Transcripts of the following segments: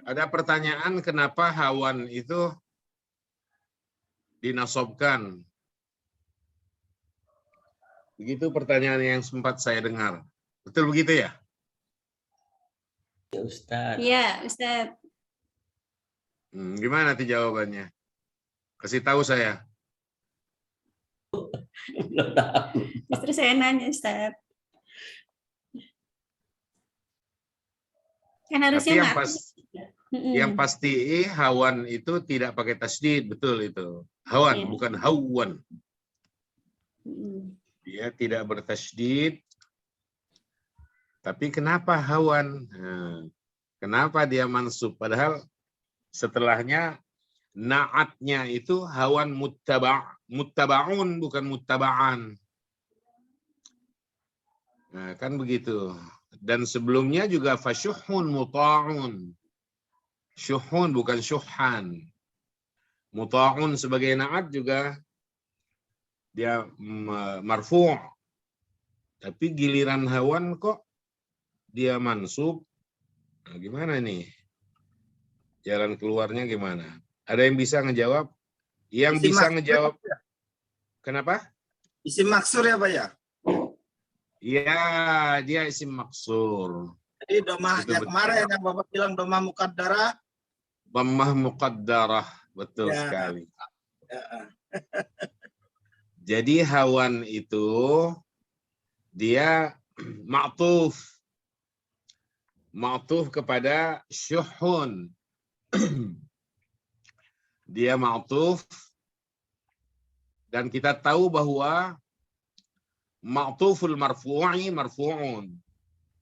Ada pertanyaan kenapa hawan itu dinasobkan? Begitu pertanyaan yang sempat saya dengar. Betul begitu ya? Ya Ustaz. Iya, Ustaz. Gimana nanti jawabannya? Kasih tahu saya. Justru saya nanya, Ustaz. Kan harusnya Tapi yang pasti hawan itu tidak pakai tasdid, betul itu. Hawan, Iya. bukan hawan. Dia tidak bertasdid. Tapi kenapa hawan? Nah, kenapa dia mansub? Padahal setelahnya naatnya itu hawan muttabaun bukan muttabaan. Nah, kan begitu. Dan sebelumnya juga fasyuhun muta'un. Syuhun bukan syuhan. Muta'un sebagai naat juga dia marfu'. Tapi giliran hawan kok dia mansub. Nah, gimana nih? Jalan keluarnya gimana? Ada yang bisa ngejawab? Yang Isim bisa maksur ngejawab. ya? Kenapa? Isim maksur ya Pak ya? Ya, dia isim maksur. Jadi domah Itu yang betul. kemarin yang Bapak bilang domah muqaddarah. Dhammah muqaddarah. Betul Ya. sekali. Ya. Jadi hawan itu dia ma'tuf. Ma'tuf kepada syuhun. Dia ma'tuf. Dan kita tahu bahwa ma'tuful marfu'i marfu'un.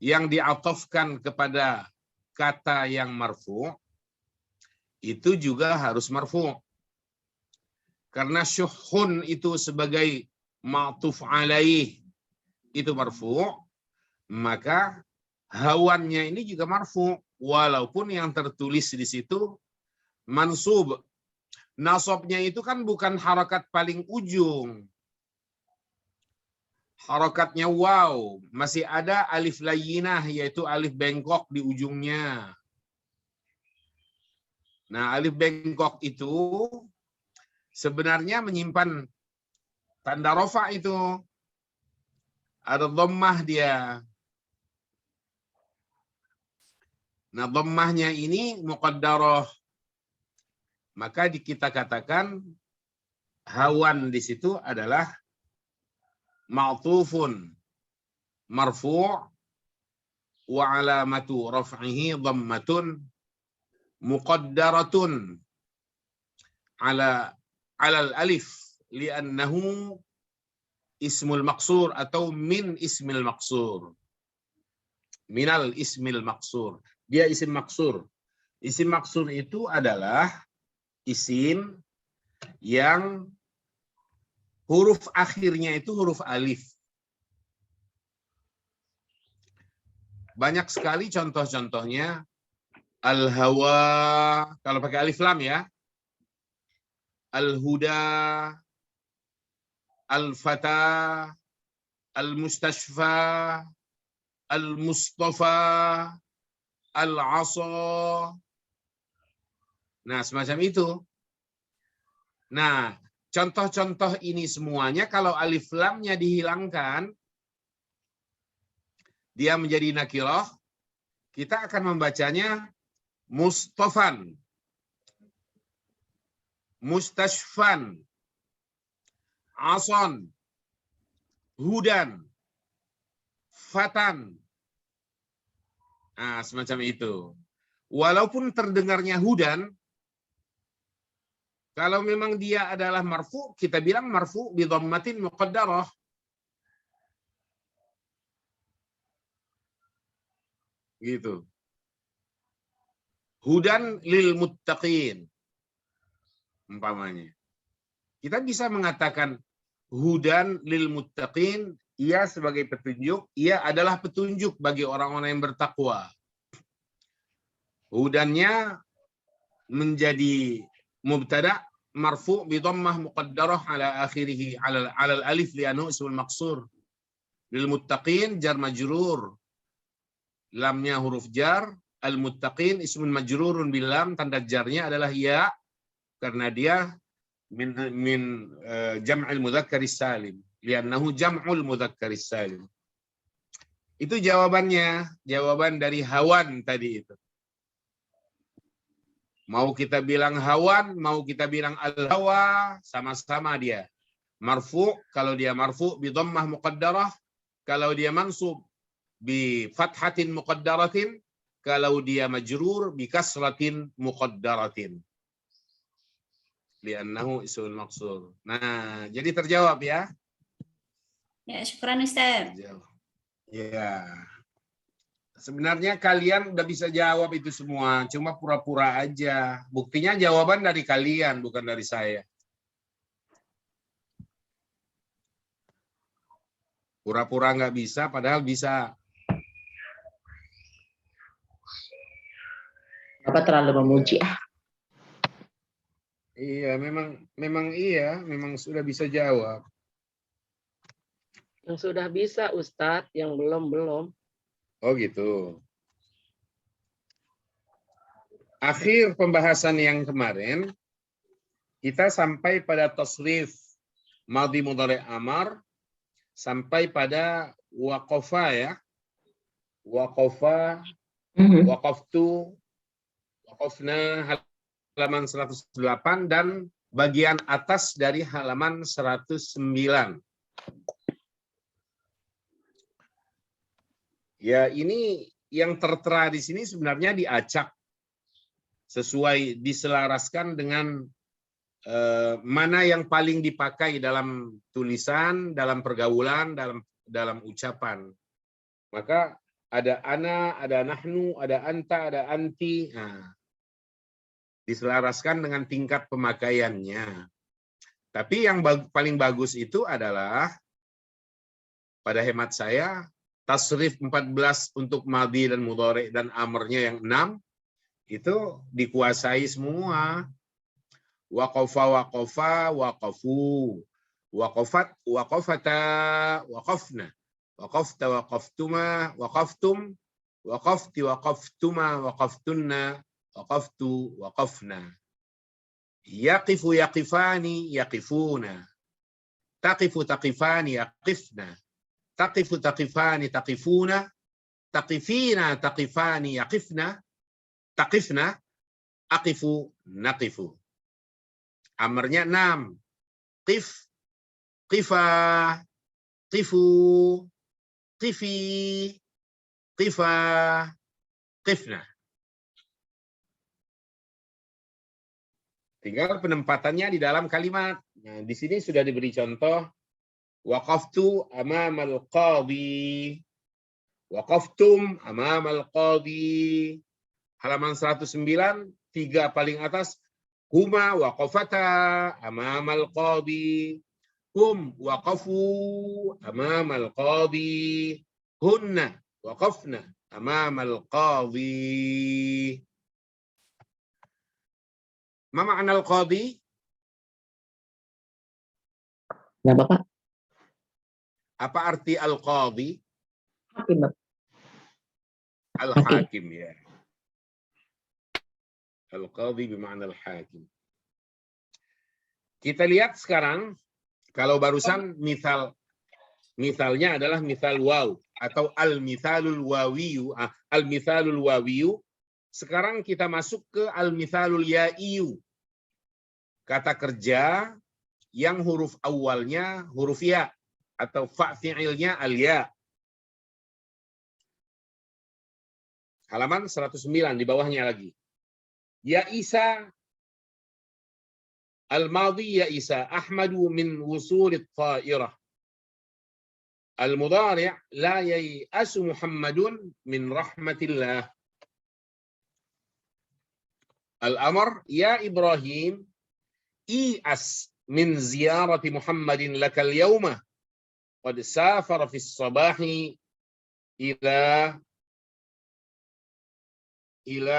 Yang diatofkan kepada kata yang marfu' itu juga harus marfu'. Karena syuhun itu sebagai ma'tuf alaih itu marfu', maka hawannya ini juga marfu', walaupun yang tertulis di situ mansub. Nasabnya itu kan bukan harakat paling ujung. Harakatnya waw, masih ada alif layyinah, yaitu alif bengkok di ujungnya. Nah, alif bengkok itu sebenarnya menyimpan tanda rofa itu. Ada dhammah dia. Nah, dhammahnya ini muqaddarah. Maka kita katakan hawan di situ adalah ma'tufun marfu' wa alamatu raf'ihi dhammatun muqaddaratun ala al-alif li'annahu ismul maqsur atau min ismil maqsur. Minal ismil maqsur. Dia isim maksur. Isim maksur itu adalah isim yang huruf akhirnya itu huruf alif. Banyak sekali contoh-contohnya. Al-hawa, kalau pakai alif lam ya. Al-huda, al-fata, al-mustashfa, al-mustafa, al-asa. Nah, semacam itu. Nah, contoh-contoh ini semuanya kalau alif lamnya dihilangkan, dia menjadi nakirah, kita akan membacanya mustafan, mustashfan, ason, hudan, fatan. Nah, semacam itu. Walaupun terdengarnya hudan, kalau memang dia adalah marfu, kita bilang marfu bi dhammatin muqaddarah. Gitu. Hudan lil muttaqin. Umpamanya. Kita bisa mengatakan hudan lil muttaqin, ia sebagai petunjuk, ia adalah petunjuk bagi orang-orang yang bertakwa. Hudannya menjadi mubtada marfu bi dhammah muqaddarah ala akhirih ala alif li'annahu ismul maqsur. Lil muttaqin jar majrur. Lamnya huruf jar, al-muttaqin ismun majrurun bil lam, tanda jarnya adalah ya karena dia min jam'il mudzakkar salim, li'annahu jam'ul mudzakkar salim. Itu jawabannya, jawaban dari hawan tadi itu. Mau kita bilang hawan, mau kita bilang al-hawa, sama-sama dia. Marfu, kalau dia marfu bi dhammah muqaddarah, kalau dia mansub bi fathatin muqaddaratin, kalau dia majrur bi kasratin muqaddaratin. Li'annahu ismul maqsur. Nah, jadi terjawab ya. Ya, syukran Ustaz. Terjawab. Ya. Sebenarnya kalian udah bisa jawab itu semua, cuma pura-pura aja. Buktinya jawaban dari kalian, bukan dari saya. Pura-pura nggak bisa, padahal bisa. Bapak terlalu memuji. Iya, memang sudah bisa jawab. Yang sudah bisa Ustadz, yang belum. Oh gitu. Akhir pembahasan yang kemarin, kita sampai pada tasrif madhi mudhari' amar, sampai pada waqafa ya. Waqafa, waqaftu, waqafna, halaman 108 dan bagian atas dari halaman 109. Ya, ini yang tertera di sini sebenarnya diacak sesuai, diselaraskan dengan mana yang paling dipakai dalam tulisan, dalam pergaulan, dalam ucapan. Maka ada ana, ada nahnu, ada anta, ada anti. Nah, diselaraskan dengan tingkat pemakaiannya. Tapi yang paling bagus itu adalah, pada hemat saya, tasrif 14 untuk madhi dan mudhari dan amarnya yang 6 itu dikuasai semua. Waqafa, waqafa, waqafu, waqafat, waqafata, waqafna, waqafta, waqaftuma, waqaftum, waqafti, waqaftuma, waqaftunna, waqaftu, waqafna. Yaqifu, yaqifani, yaqifuna. Taqifu, taqifani, yaqifna. Taqifu, taqifani, taqifuna. Taqifina, taqifani, yaqifna. Taqifna, aqifu, naqifu. Amarnya 6. Qif, qifa, qifu, qifi, qifa, qifna. Tinggal penempatannya di dalam kalimat. Nah, di sini sudah diberi contoh. Waqaftu amamal qadhi. Waqaftum amamal qadhi. Halaman 109, 3 paling atas. Huma waqafata amamal qadhi. Hum waqafu amamal qadhi. Hunna waqafna amamal qadhi. Ma ma'na al-qadhi? Nah, Bapak. Apa arti al-qadhi? Hakim, Bapak. Al-hakim ya. Al-qadhi bermakna al-hakim. Kita lihat sekarang, kalau barusan misalnya adalah misal waw atau al-mithalul wawiyu, al-mithalul wawiyu. Sekarang kita masuk ke al-mithalul ya'iyu. Kata kerja yang huruf awalnya huruf ya atau fa fi'ilnya al-ya. Halaman 109 di bawahnya lagi. Ya Isa al-madhi ya Isa ahmadu min wusulit ta'irah. Al-mudhari' la yai'asu Muhammadun min rahmatillah. Al-amr ya Ibrahim i'as min ziyarati Muhammadin lakal yawma qad safara fi as-sabahi ila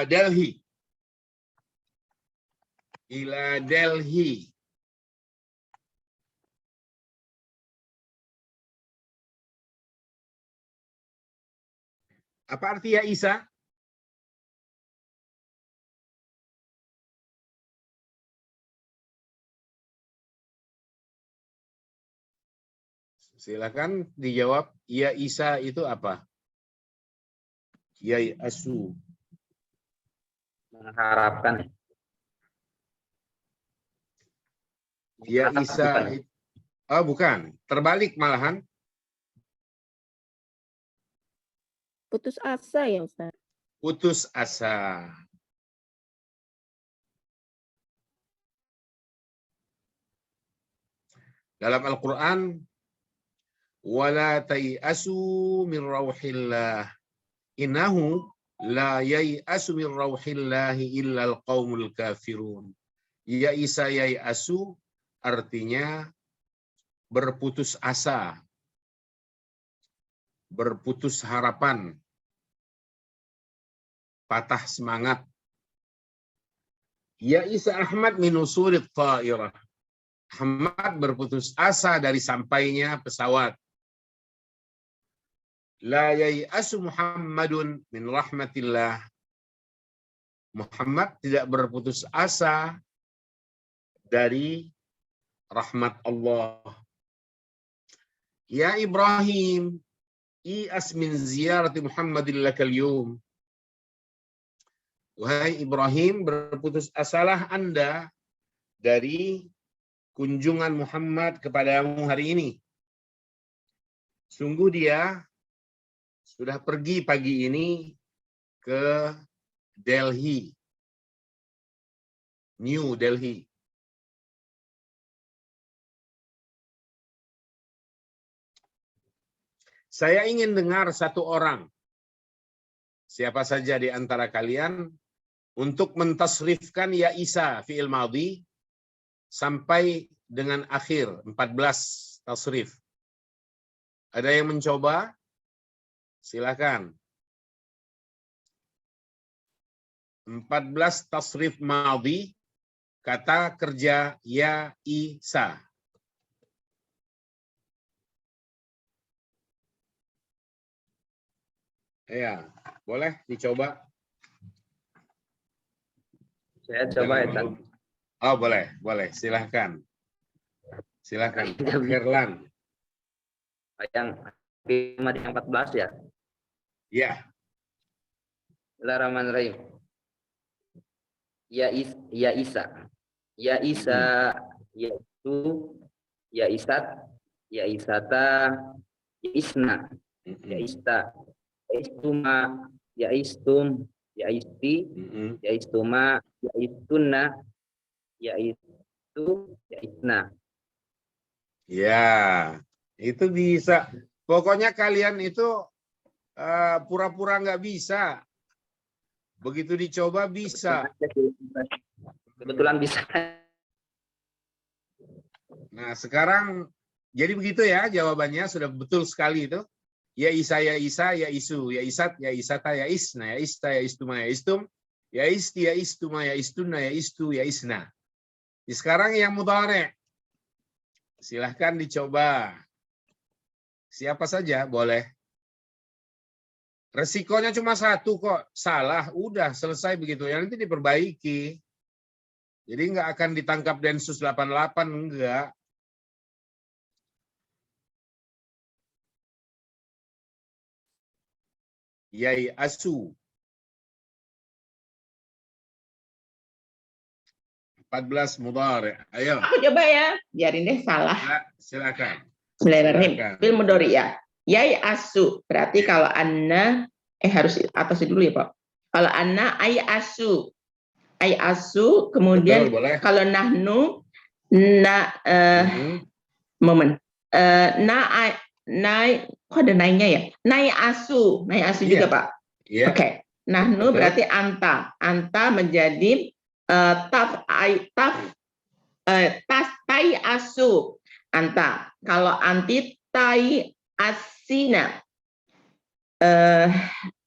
Delhi. Ila Delhi. Apa arti ya Isa? Silakan dijawab. Ya Isa itu apa? Ya asu. Mengharapkan. Ya Bukan Isa. ya? Oh, bukan. Terbalik malahan. Putus asa ya Ustaz. Putus asa. Dalam Al-Quran, wala tayasu min rauhillah. Innahu la yayasu min rauhillahi illa al-qaumul kafirun. Ya Isa yayasu artinya berputus asa, berputus harapan, patah semangat. Ya Isa Ahmad min usulit ta'irah. Ahmad berputus asa dari sampainya pesawat. La yayasu Muhammadun min rahmatillah. Muhammad tidak berputus asa dari rahmat Allah. Ya Ibrahim, i'as min ziyarati Muhammadin lakal yawm. Wahai Ibrahim, berputus asalah Anda dari kunjungan Muhammad kepadamu hari ini. Sungguh dia sudah pergi pagi ini ke Delhi, New Delhi. Saya ingin dengar satu orang, siapa saja di antara kalian, untuk mentasrifkan ya Isa fi'il madhi sampai dengan akhir 14 tasrif. Ada yang mencoba? Silakan. 14 tasrif madhi kata kerja ya Isa. Ya, boleh dicoba. Saya coba ya, Ustaz. Oh, boleh, boleh. Silahkan. Silahkan. Herlan. Yang 14 ya. Ya. Bismillahirrahmanirrahim. Ya Isa. Ya Isa, ya itu, ya Isat, ya Isata, ya Isna, ya Ista, ya Istuma, ya Istum, ya Isti, ya Istuma, ya Istunna, ya Itu, ya Isna. Ya, itu bisa. Pokoknya kalian itu pura-pura nggak bisa. Begitu dicoba bisa. Kebetulan bisa. Nah, sekarang jadi begitu ya jawabannya, sudah betul sekali itu. Ya Isa, ya Isa, ya Isu, ya Isat, ya Isata, ya Isna, ya Ista, ya Istuma, ya Istum, ya Isti, ya Istuma, ya Istunna, ya Istu, ya Isna. Sekarang yang mudhari'. Silahkan dicoba. Siapa saja boleh. Resikonya cuma satu kok. Salah, udah selesai begitu. Ya nanti diperbaiki. Jadi nggak akan ditangkap Densus 88, enggak. Yai asu. 14 mudhari'. Ayo. Aku coba ya, biarin deh salah. Silakan. Bismillahirrahmanirrahim. Silakan. Fil mudhari ya. Yai asu. Berarti kalau anna harus atas dulu ya, Pak. Kalau anna ay asu. Ay asu, kemudian Betul, boleh. kalau nahnu momen. Kok ada naiknya ya? Nai asu Iya. juga, Pak. Iya. Oke. Nahnu Betul. berarti anta. Anta menjadi tas tai asu. Anta. Kalau anti tai asina.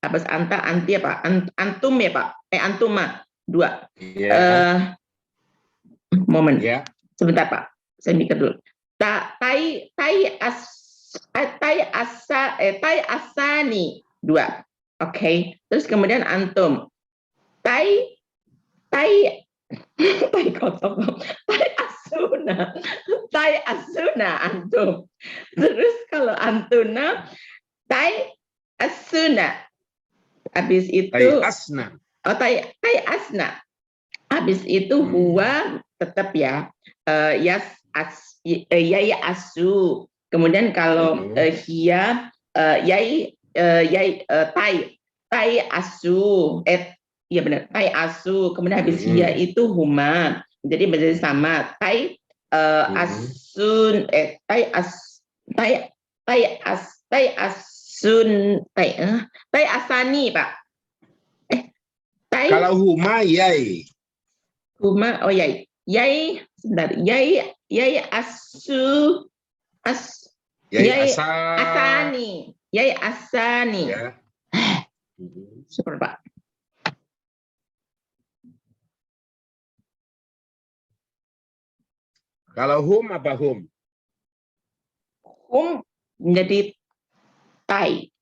Apa anta anti apa? Antum ya, Pak? Antuma. 2. Iya. Momen. Iya. Sebentar, Pak. Saya mikir dulu. Tai asani 2. Oke. Terus kemudian antum. Tai kosong. Tai asuna antum. Terus Kalau antuna tai asuna. Habis Tai itu asna. tai asna. Habis itu huwa tetap ya. Yai asu. Kemudian kalau hia yai tai asu. Iya benar, tai asu. Kemudian habis hia itu huma. Jadi menjadi sama. Tai asun tai asani, Pak. Tai Kalau huma yai. huma yai. Yai sebentar. Yai asu Yai Yai asa. asani. Yai asani. Ya. Super, Pak. Kalau hum apa hum? Hum menjadi tai.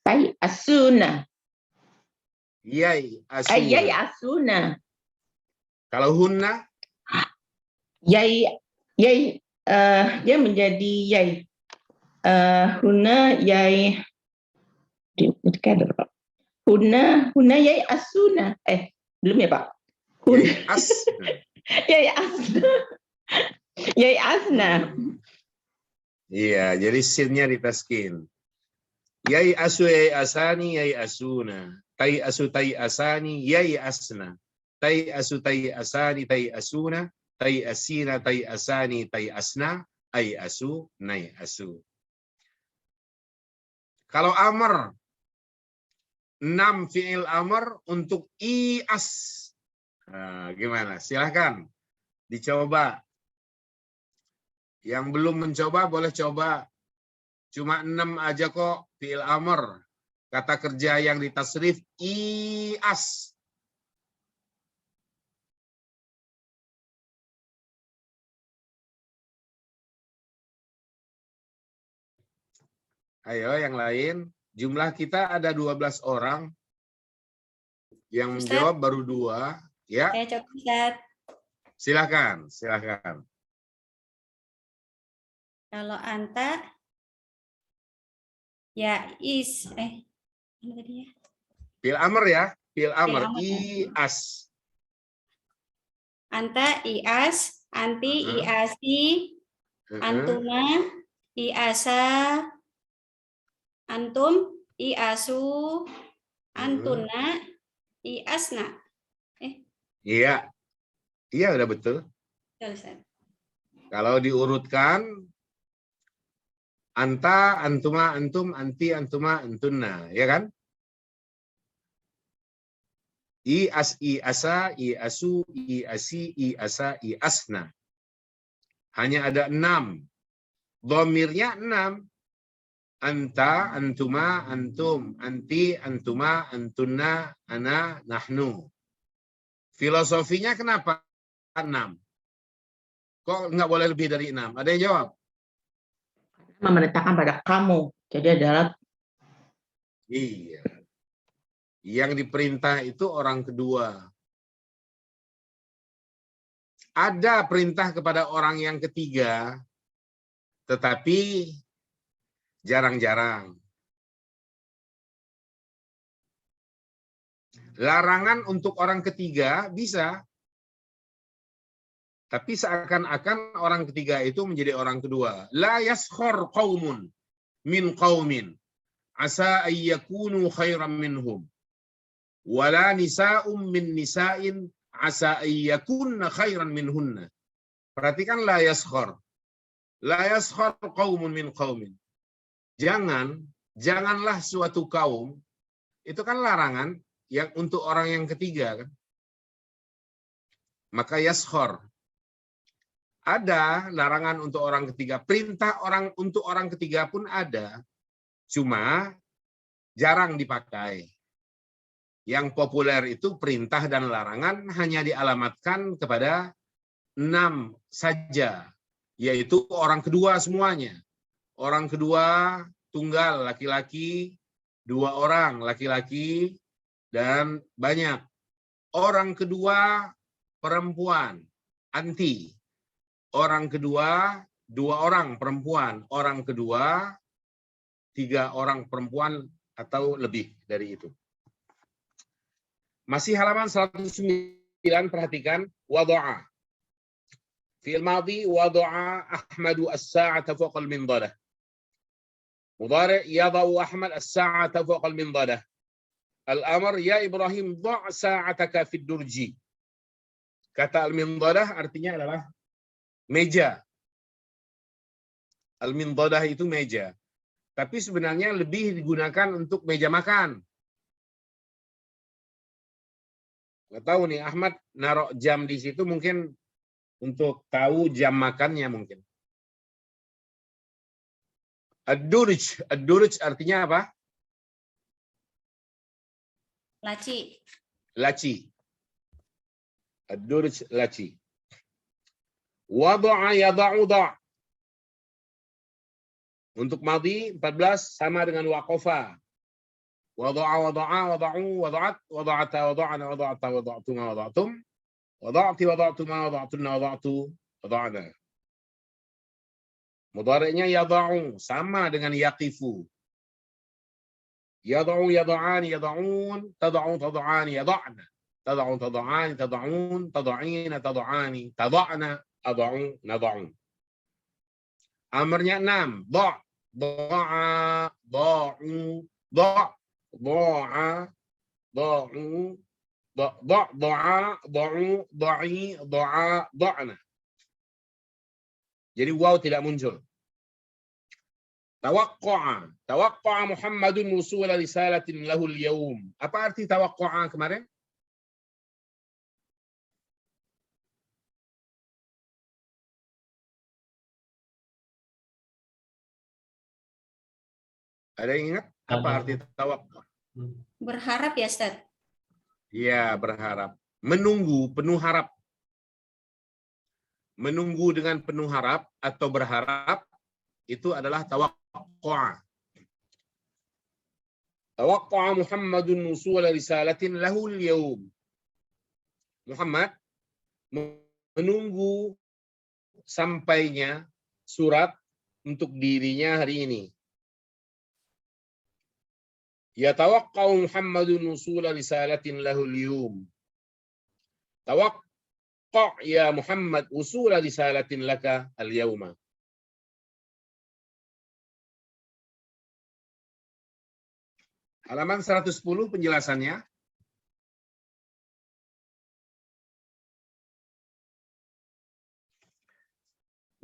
Tai asuna. Yai asuna. Yai asuna. Kalau hunna? Yai dia menjadi yai. Huna yai Huna yai asuna. Belum ya, Pak? Yai asna. Yai asna. Yai asna. Iya, jadi sinnya ditaskin. Yai asu yai asani yai asuna. Tai asu tai asani yai asna. Tai asu tai asani tai asuna. Tai asina tai asani tai asna. Ai asu nai asu. Kalau amr, 6 fi'il amr untuk ias. Nah, gimana? Silahkan dicoba. Yang belum mencoba boleh coba. Cuma 6 aja kok fi'il amr. Kata kerja yang ditasrif ias. Ayo yang lain. Jumlah kita ada 12 orang. Yang menjawab baru 2. Ya. Saya coba, Ustaz. Silakan, silakan. Kalau anta ya ini tadi ya. Fi'il amr ya, fi'il amr amr. ias. Anta ias, anti iasi, antuma iasa, antum iasu, antuna iasna. Iya. Iya udah betul. Betul, Ustaz. Kalau diurutkan anta, antuma, antum, anti, antuma, antunna, ya kan? Ias, iasa, iasu, iasi, iasa, iasna. Hanya ada 6. Dhamirnya 6. Anta, antuma, antum, anti, antuma, antunna, ana, nahnu. Filosofinya kenapa 6? Kok nggak boleh lebih dari 6? Ada yang jawab? Memerintahkan pada kamu. Jadi adalah Iya. Yang diperintah itu orang kedua. Ada perintah kepada orang yang ketiga, tetapi jarang-jarang. Larangan untuk orang ketiga bisa. Tapi seakan-akan orang ketiga itu menjadi orang kedua. La yaskhor qaumun min qaumin. Asa ayyakunu khairan minhum. Wala nisa'um min nisa'in. Asa ayyakunna khairan minhunna. Perhatikan la yaskhor. La yaskhor qaumun min qaumin. Janganlah suatu kaum. Itu kan larangan. Yang untuk orang yang ketiga kan. Maka yaskhor. Ada larangan untuk orang ketiga. Perintah untuk orang ketiga pun ada. Cuma jarang dipakai. Yang populer itu perintah dan larangan hanya dialamatkan kepada 6 saja. Yaitu orang kedua semuanya. Orang kedua tunggal laki-laki, 2 orang laki-laki, dan banyak. Orang kedua perempuan, anti. Orang kedua 2 orang perempuan, orang kedua 3 orang perempuan atau lebih dari itu. Masih halaman 109, perhatikan wada'a. Fi'il madhi wada'a Ahmadu as-sa'ata fawqa al-mindadah. Mudhari' yada'u Ahmad as-sa'ata fawqa al-mindadah. Al-amr ya Ibrahim dha' sa'ataka fid durji. Kata al-mindadah artinya adalah meja. Al-mindadah itu meja. Tapi sebenarnya lebih digunakan untuk meja makan. Nggak tahu nih, Ahmad naruh jam di situ mungkin untuk tahu jam makannya mungkin. Ad-durj. Ad-durj artinya apa? Laci. Laci. Ad-durj laci. Wada'a yada'u da'. Untuk madhi 14 sama dengan waqafa. Wada'a wada'a wada'u wada'at wada'ata wada'ana wada'ata wada'tuma wada'tum wada'ti wada'tuma wada'tunna wada'tu wada'ana. Mudhari'nya yada'u sama dengan yaqifu. Yada'u yada'ani yada'un tada'u tada'ani yada'na tada'u tada'ani tada'un tada'ina tada'ani tada'na ada'u nada'u. Amarnya 6. Da', da'a, da'u, da', da'a, da'u, da', da'a, da'u, da'i, da'a, da'na. Jadi waw tidak muncul. Tawaqqa'a. Tawaqqa'a Muhammadun wusula risalatin lahul yawm. Apa arti tawaqqa'a kemarin? Ada yang ingat apa arti tawakal? Berharap ya, Ustaz? Ya, berharap. Menunggu, penuh harap. Menunggu dengan penuh harap atau berharap itu adalah tawaqqa'a. Tawaqqa'a Muhammadun wusula risalatin lahul yawm. Muhammad menunggu sampainya surat untuk dirinya hari ini. Yatawaqqa'u Muhammadun wusula risalatin lahul yawm. Tawaqqa' ya Muhammad wusula risalatin laka al-yawma. Halaman 110 penjelasannya.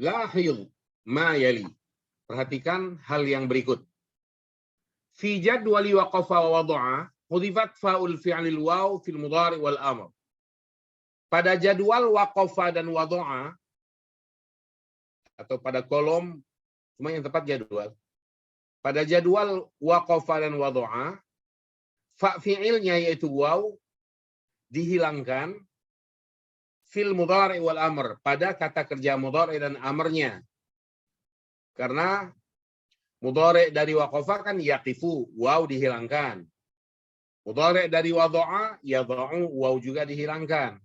Lahidh ma yali. Perhatikan hal yang berikut. Fi jadwali waqafa wa wada'a hudhifat fa'ul fi'lil waw fil mudhari' wal amr. Pada jadwal waqafa dan wada'a atau pada kolom, cuma yang tepat jadwal. Pada jadwal waqafa dan wada'a, fa fi'ilnya yaitu waw dihilangkan fil mudhari' wal amr, pada kata kerja mudhari' dan amrnya. Karena mudhari' dari waqafa kan yaqifu, waw dihilangkan. Mudhari' dari wada'a yada'u, waw juga dihilangkan.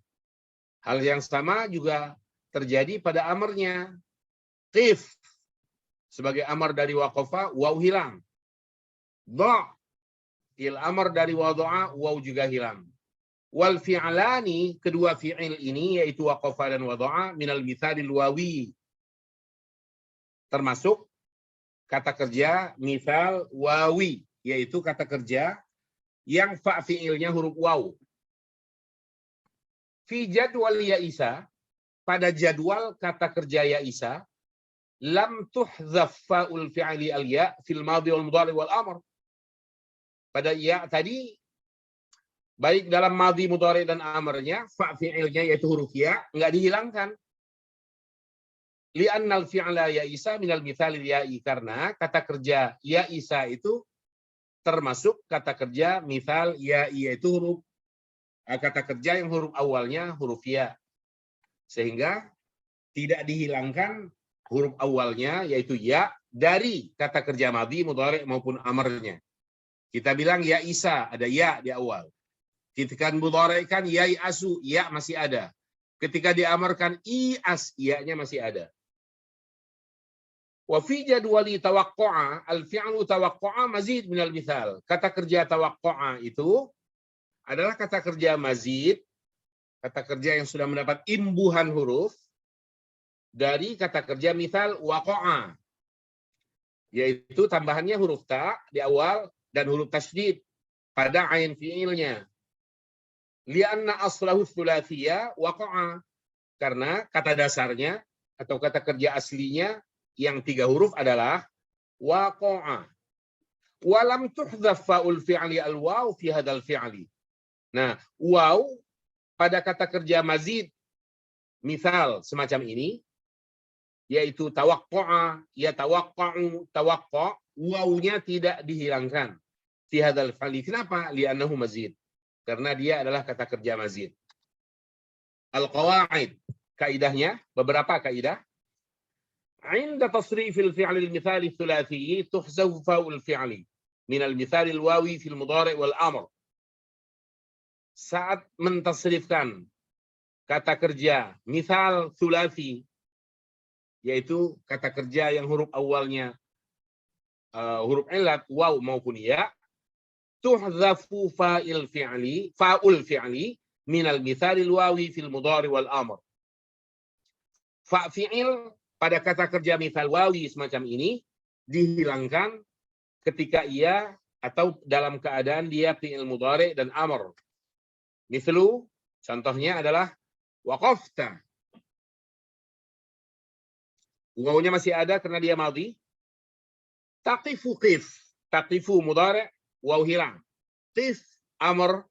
Hal yang sama juga terjadi pada amrnya. Qif sebagai amar dari waqafa, waw hilang. Da' il amr dari wada'a, waw juga hilang. Wal fi'lani, kedua fi'il ini yaitu waqafa dan wada'a, minal mithalil wawi, termasuk kata kerja mithal wawi, yaitu kata kerja yang fa fi'ilnya huruf waw. Fi jadwal ya Isa, pada jadwal kata kerja ya Isa, lam tuhdzaf fa'ul fi'li al-ya fil madhi wal mudhari wal amr. Pada ya tadi, baik dalam madhi, mudhari dan amrnya, fa fi'ilnya yaitu huruf ya enggak dihilangkan. Li'annal fi'la ya Isa minal mithalil ya'i, karena kata kerja ya Isa itu termasuk kata kerja mithal ya'i, yaitu huruf kata kerja yang huruf awalnya huruf ya. Sehingga tidak dihilangkan huruf awalnya yaitu ya dari kata kerja madhi, mudhari maupun amrnya. Kita bilang ya Isa, ada ya di awal. Ketika mudhari kan ya asu, ya masih ada. Ketika diamarkan ias, ya-nya masih ada. Wa fi jadwali tawaqqa'a al-fi'lu tawaqqa'a mazid min al-mithal. Kata kerja tawaqqa'a itu adalah kata kerja mazid, kata kerja yang sudah mendapat imbuhan huruf dari kata kerja mithal waqa'a, yaitu tambahannya huruf ta di awal dan huruf tasydid pada ain fi'ilnya. Li'anna aslahu tsulatsiyya waqa'a, karena kata dasarnya atau kata kerja aslinya yang 3 huruf adalah waqa'a. Walam tuhdhaf fa'ul fi'li al-waw fi hadzal fi'li. Nah, waw pada kata kerja mazid misal semacam ini, yaitu tawaqqa'a, ya tawaqqa'u, tawaqqa', wawnya tidak dihilangkan fi hadzal fi'li. Kenapa? Li'annahu mazid. Karena dia adalah kata kerja mazid. Al-qawaid, kaidahnya beberapa kaidah. عند تصريف الفعل المثالي الثلاثي تحذف فاء الفعل من المثال الواوي في المضارع والأمر. Saat mentasrifkan kata kerja misal thulathi, yaitu kata kerja yang huruf awalnya huruf ilat waw maupun ya, tuhzafu fa'ul fi'li min al-mithal al-wawi fil mudhari wal amr. Fa fi'il pada kata kerja misal wawi semacam ini dihilangkan ketika ia atau dalam keadaan dia fi'il mudhari dan amr. Mislu, contohnya adalah waqafta. Wawunya masih ada karena dia madhi. Taqifu qif. Taqifu mudhari, waw hilang. Qif amr,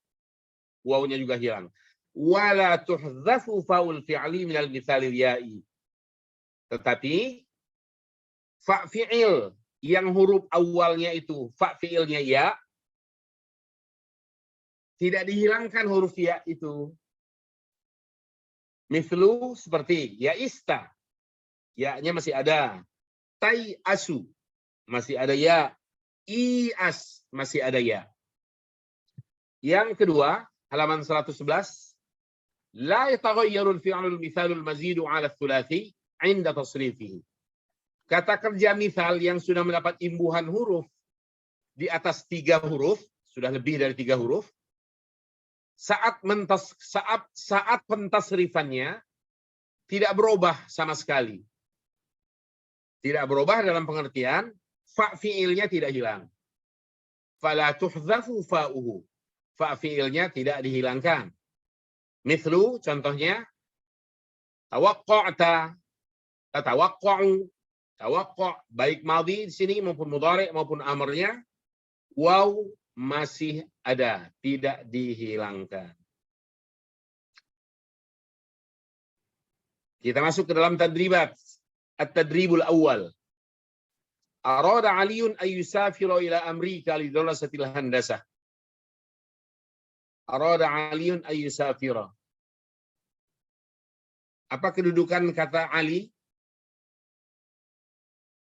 wawunya juga hilang. Wala tuhzafu fa'ul fi'li minal mithalil ya'i. Tetapi fa fi'il yang huruf awalnya itu fa fi'ilnya ya, tidak dihilangkan huruf ya itu. Mislu seperti ya ista, ya-nya masih ada. Tai asu masih ada ya. Ias masih ada ya. Yang kedua, halaman 111, la yataghayyaru al-fi'lu al-mithalu al-mazidu 'ala ats-tsulathi 'inda tasrifihi. Kata kerja misal yang sudah mendapat imbuhan huruf di atas 3 huruf, sudah lebih dari 3 huruf, saat pentasrifannya tidak berubah sama sekali. Tidak berubah dalam pengertian fa fi'ilnya tidak hilang. Fala tuhzafu fa'uhu. Fa fi'ilnya tidak dihilangkan. Mithlu, contohnya tawaqqa'ta, tatawaqqa'u, tawaqqa' baik madhi di sini maupun mudhari maupun amrnya, waw masih ada, tidak dihilangkan. Kita masuk ke dalam tadribat. At-tadribul awal. Arada Aliun an yusafira ila Amerika li darasatil handasah. Arada Aliun an yusafira. Apa kedudukan kata Ali?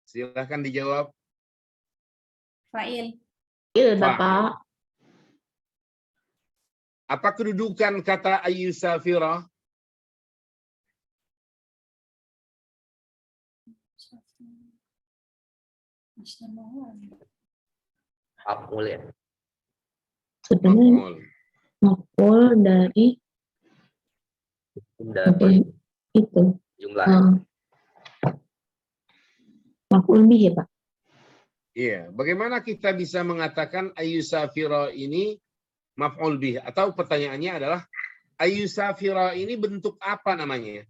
Silakan dijawab. Fa'il. Bapak. Apa kedudukan kata ayyusafira? Maf'ul ya. Sebenarnya maf'ul dari itu. Jumlah. Maf'ul bih ya, Pak? Iya. Bagaimana kita bisa mengatakan ayyusafira ini maf'ul bih? Atau pertanyaannya adalah ayyusafira ini bentuk apa namanya?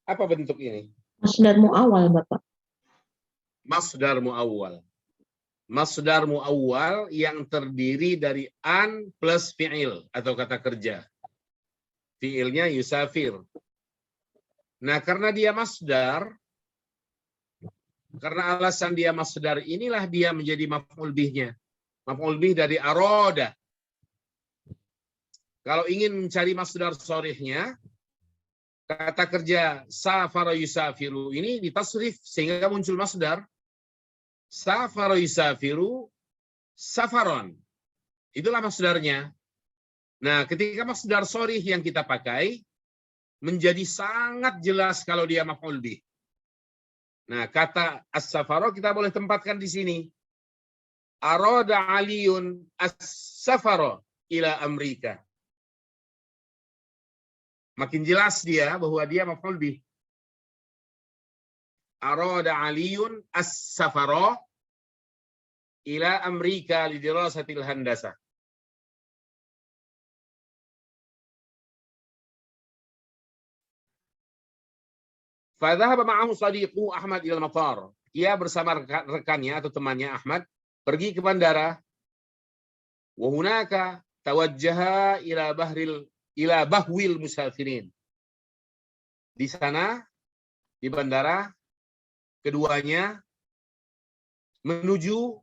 Apa bentuk ini? Masdar mu'awwal, Bapak. Masdar mu'awwal. Masdar mu'awwal yang terdiri dari an plus fi'il atau kata kerja. Fi'ilnya yusafir. Nah, karena dia masdar, karena alasan dia masdar inilah dia menjadi maf'ul bihnya. Maf'ul bih dari aroda. Kalau ingin mencari masdar sharihnya, kata kerja safara yusafiru ini ditasrif sehingga muncul masdar. Safara yusafiru safaron. Itulah masdarnya. Nah, ketika masdar sharih yang kita pakai, menjadi sangat jelas kalau dia maf'ul bih. Nah, kata as-safara kita boleh tempatkan di sini. Arada Aliyun as-safara ila Amerika. Makin jelas dia bahwa dia maf'ul bih. Arada Aliyun as-safara ila Amerika lidirasatil handasah. Fadhahaba ma'ahu sadiqu Ahmad ila al-matar. Ia bersama rekannya atau temannya Ahmad pergi ke bandara. Wa hunaka tawajjaha ila bahwil musafirin. Di sana di bandara keduanya menuju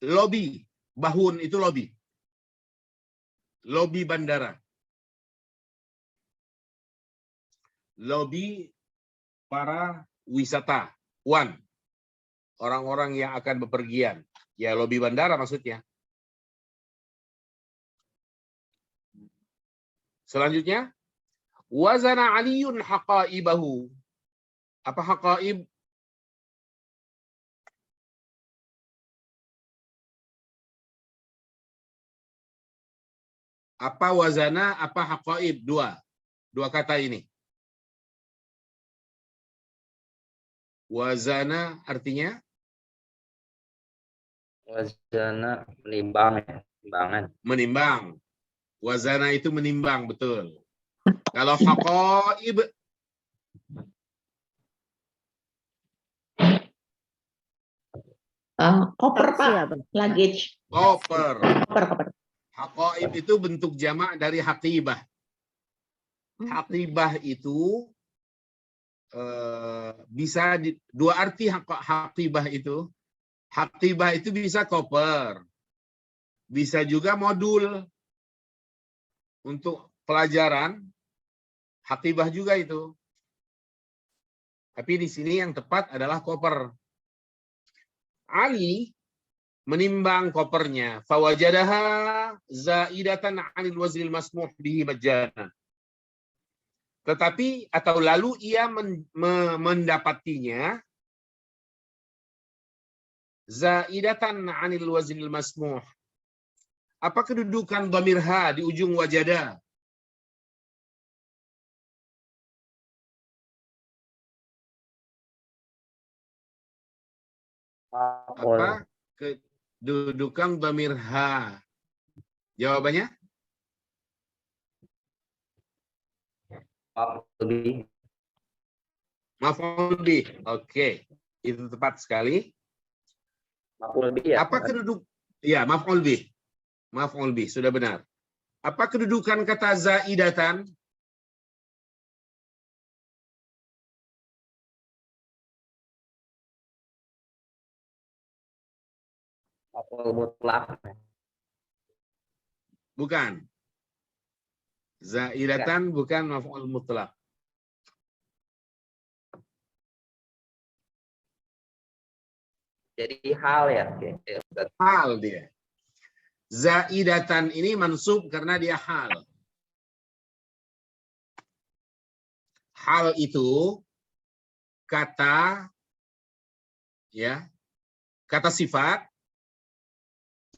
lobi. Bahun itu lobi. Lobi bandara. Lobi para wisatawan, orang-orang yang akan bepergian. Ya, lobi bandara maksudnya. Selanjutnya, wazana Aliyun haqaibahu. Apa haqaib? Apa wazana, apa haqaib? Dua kata ini. Wazana artinya? Wazana menimbang ya, timbangan. Menimbang. Wazana itu menimbang, betul. Kalau haqaib Koper, Taksi Pak. apa? Luggage. koper. Koper. Haqaib itu bentuk jamak dari haqibah. Haqibah itu bisa dua arti haqibah itu. Haqibah itu bisa koper. Bisa juga modul. Untuk pelajaran. Haqibah juga itu. Tapi di sini yang tepat adalah koper. Ali menimbang kopernya. Fawajadaha zaidatan 'anil waznil masmuh bihi majjana. Tetapi atau lalu ia mendapatinya zaidatan 'anil waznil masmuh. Apa kedudukan dhamir ha di ujung wajada? Apa kedudukan dhamir ha? Jawabannya? Lebih Maf'ul bih. Oke. Itu tepat sekali. lebih ya. Apa keduduk? Ya, maf'ul bih. Maf'ul bih, sudah benar. Apa kedudukan kata zaidatan? Maf'ul mutlak. Bukan. Zaidatan bukan maf'ul mutlak. Jadi hal ya. Hal dia. Zaidatan ini mansub karena dia hal. Hal itu kata ya, kata sifat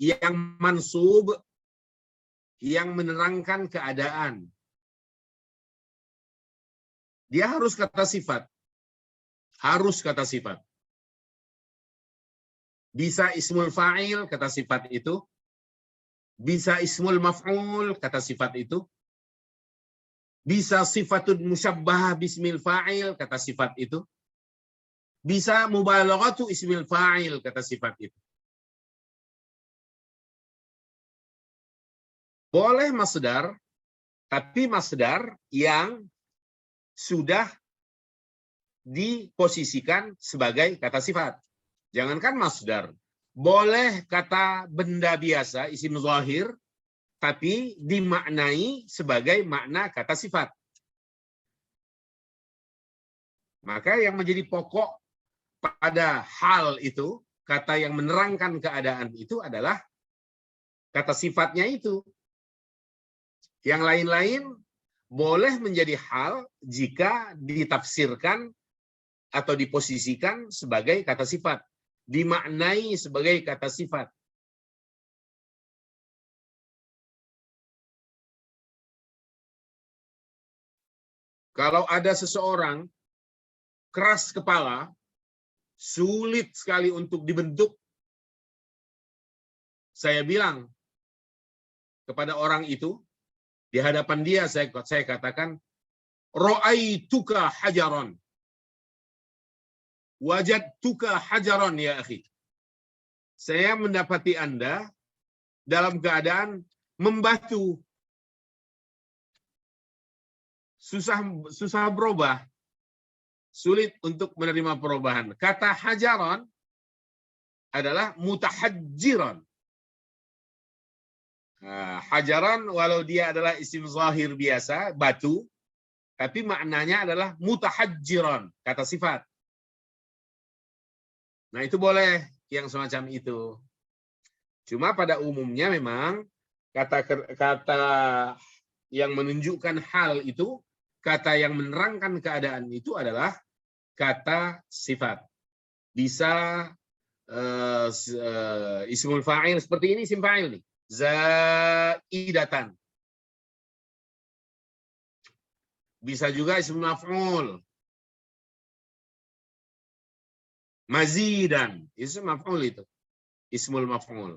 yang mansub yang menerangkan keadaan. Dia harus kata sifat. Harus kata sifat. Bisa ismul fa'il kata sifat itu. Bisa ismul maf'ul kata sifat itu. Bisa sifatun musyabbah bismil fa'il kata sifat itu. Bisa mubalaghatu ismil fa'il kata sifat itu. Boleh masdar, tapi masdar yang sudah diposisikan sebagai kata sifat. Jangankan masdar. Boleh kata benda biasa, isim zahir, tapi dimaknai sebagai makna kata sifat. Maka yang menjadi pokok pada hal itu, kata yang menerangkan keadaan itu adalah kata sifatnya itu. Yang lain-lain boleh menjadi hal jika ditafsirkan atau diposisikan sebagai kata sifat, dimaknai sebagai kata sifat. Kalau ada seseorang keras kepala, sulit sekali untuk dibentuk, saya bilang kepada orang itu, di hadapan dia saya katakan, ra'aituka hajaran. Wajadtuka hajaran ya akhi. Saya mendapati Anda dalam keadaan membatu. Susah berubah. Sulit untuk menerima perubahan. Kata hajaran adalah mutahajjiran. Hajaran walau dia adalah isim zahir biasa, batu, tapi maknanya adalah mutahajjiran, kata sifat. Nah, itu boleh yang semacam itu. Cuma pada umumnya memang kata yang menunjukkan hal itu, kata yang menerangkan keadaan itu adalah kata sifat. Bisa ismul fa'il seperti ini, isim fa'il nih. Zaidatan. Bisa juga ismul maf'ul. Mazidan, ism maf'ul itu. Ismul maf'ul.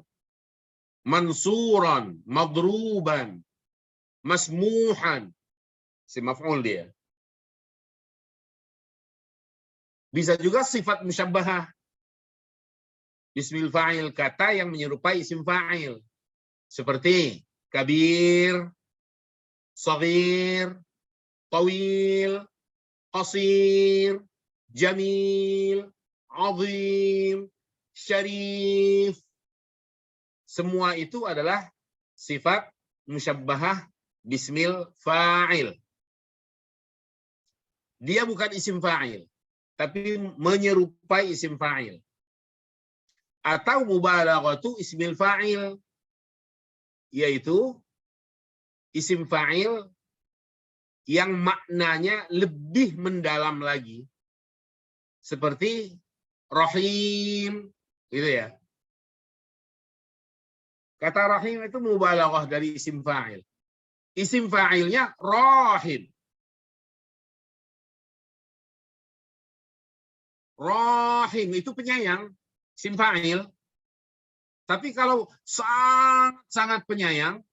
Mansuran, madruban, masmuhan. Ism maf'ul dia. Bisa juga sifat musyabbahah. Ismil fa'il, kata yang menyerupai isim fa'il. Seperti kabir, saghir, tawil, qasir, jamil, azim, syarif. Semua itu adalah sifat musyabbahah bismil fa'il. Dia bukan isim fa'il, tapi menyerupai isim fa'il. Atau mubalaghatu ismil fa'il, yaitu isim fa'il yang maknanya lebih mendalam lagi. Seperti rahim, gitu ya. Kata rahim itu mubalaghah dari isim fa'il. Isim fa'ilnya rahim. Rahim itu penyayang, isim fa'il. Tapi kalau sangat penyayang,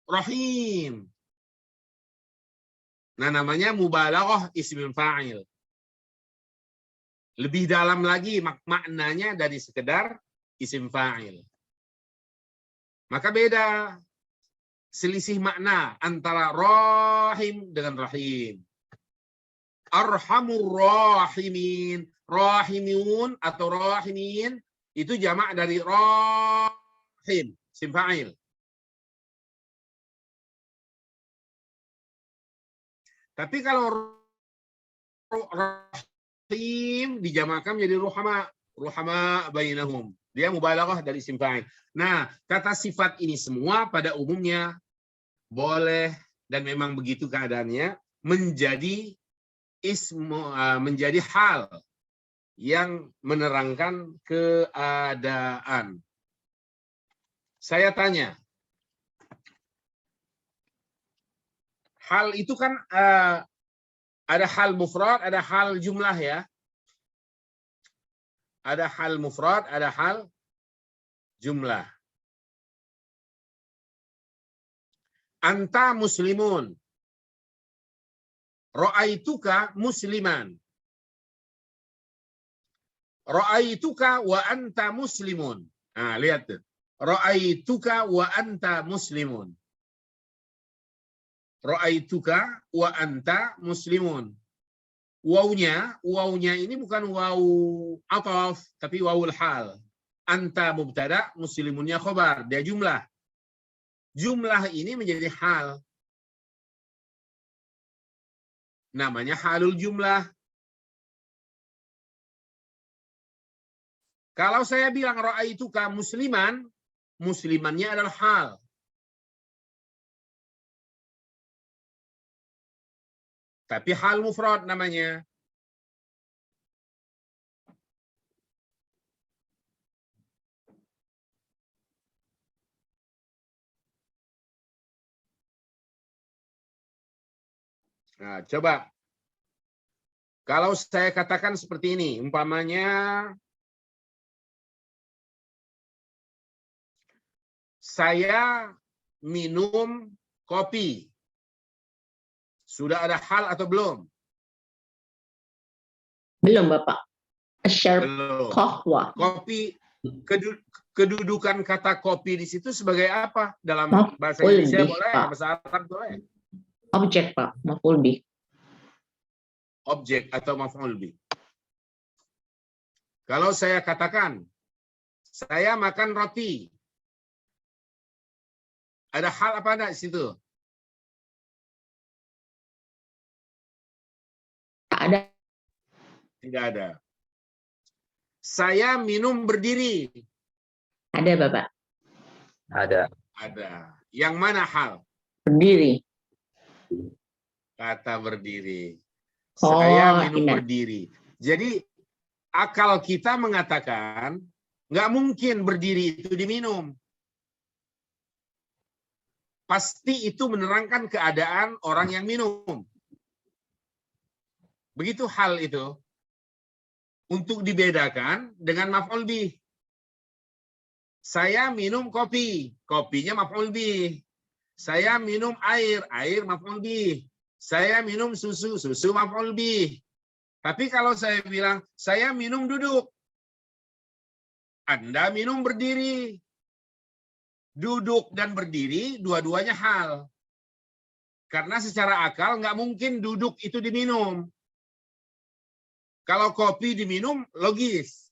rahim. Nah, namanya mubalaghah ismul fa'il. Lebih dalam lagi maknanya dari sekedar isim fa'il. Maka beda selisih makna antara rahim dengan rahim. Arhamur rahimin. Rahimun atau rahimin itu jamak dari rahim, isim fa'il. Tapi kalau rahim dijamakkan menjadi ruhama, ruhama bainahum. Dia mubalaghah dari isim fa'il. Nah, kata sifat ini semua pada umumnya boleh dan memang begitu keadaannya menjadi menjadi hal yang menerangkan keadaan. Saya tanya, hal itu kan ada hal mufrad, ada hal jumlah ya. Ada hal mufrad, ada hal jumlah. Anta muslimun. Ra'aituka musliman. Ra'aituka wa anta muslimun. Nah, lihat tuh. Ra'aituka wa anta muslimun. Ra'aituka wa anta muslimun. Wawnya ini bukan waw ataf, tapi wawul hal. Anta mubtada, muslimunnya khobar. Dia jumlah. Jumlah ini menjadi hal. Namanya halul jumlah. Kalau saya bilang ra'aituka musliman, muslimannya adalah hal. Tapi hal mufrad namanya. Nah, coba. Kalau saya katakan seperti ini, umpamanya saya minum kopi. Sudah ada hal atau belum? Belum, Bapak. Asyarb Belum. qahwa. Kopi, kedudukan kata kopi di situ sebagai apa? Dalam bahasa Maf'ul Indonesia bih, boleh, Pak. bahasa Arab boleh. Objek, Pak. Maf'ul bih. Objek atau maf'ul bih. Kalau saya katakan, saya makan roti. Ada hal apa enggak di situ? Tak ada. Tidak ada. Saya minum berdiri. Ada, Bapak. Ada. Ada. Yang mana hal? Berdiri. Kata berdiri. Oh, Saya minum ingat. berdiri. Jadi akal kita mengatakan nggak mungkin berdiri itu diminum. Pasti itu menerangkan keadaan orang yang minum. Begitu hal itu. Untuk dibedakan dengan maf'ul bih. Saya minum kopi, kopinya maf'ul bih. Saya minum air, air maf'ul bih. Saya minum susu, susu maf'ul bih. Tapi kalau saya bilang, saya minum duduk. Anda minum berdiri. Duduk dan berdiri, dua-duanya hal. Karena secara akal nggak mungkin duduk itu diminum. Kalau kopi diminum, logis.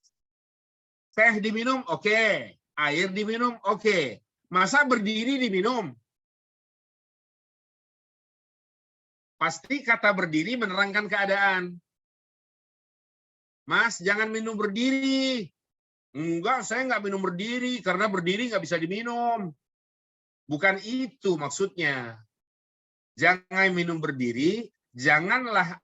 Teh diminum, oke. Air diminum, oke. Masa berdiri diminum? Pasti kata berdiri menerangkan keadaan. Mas, jangan minum berdiri. Enggak, saya nggak minum berdiri. Karena berdiri nggak bisa diminum. Bukan itu maksudnya. Jangan minum berdiri. Janganlah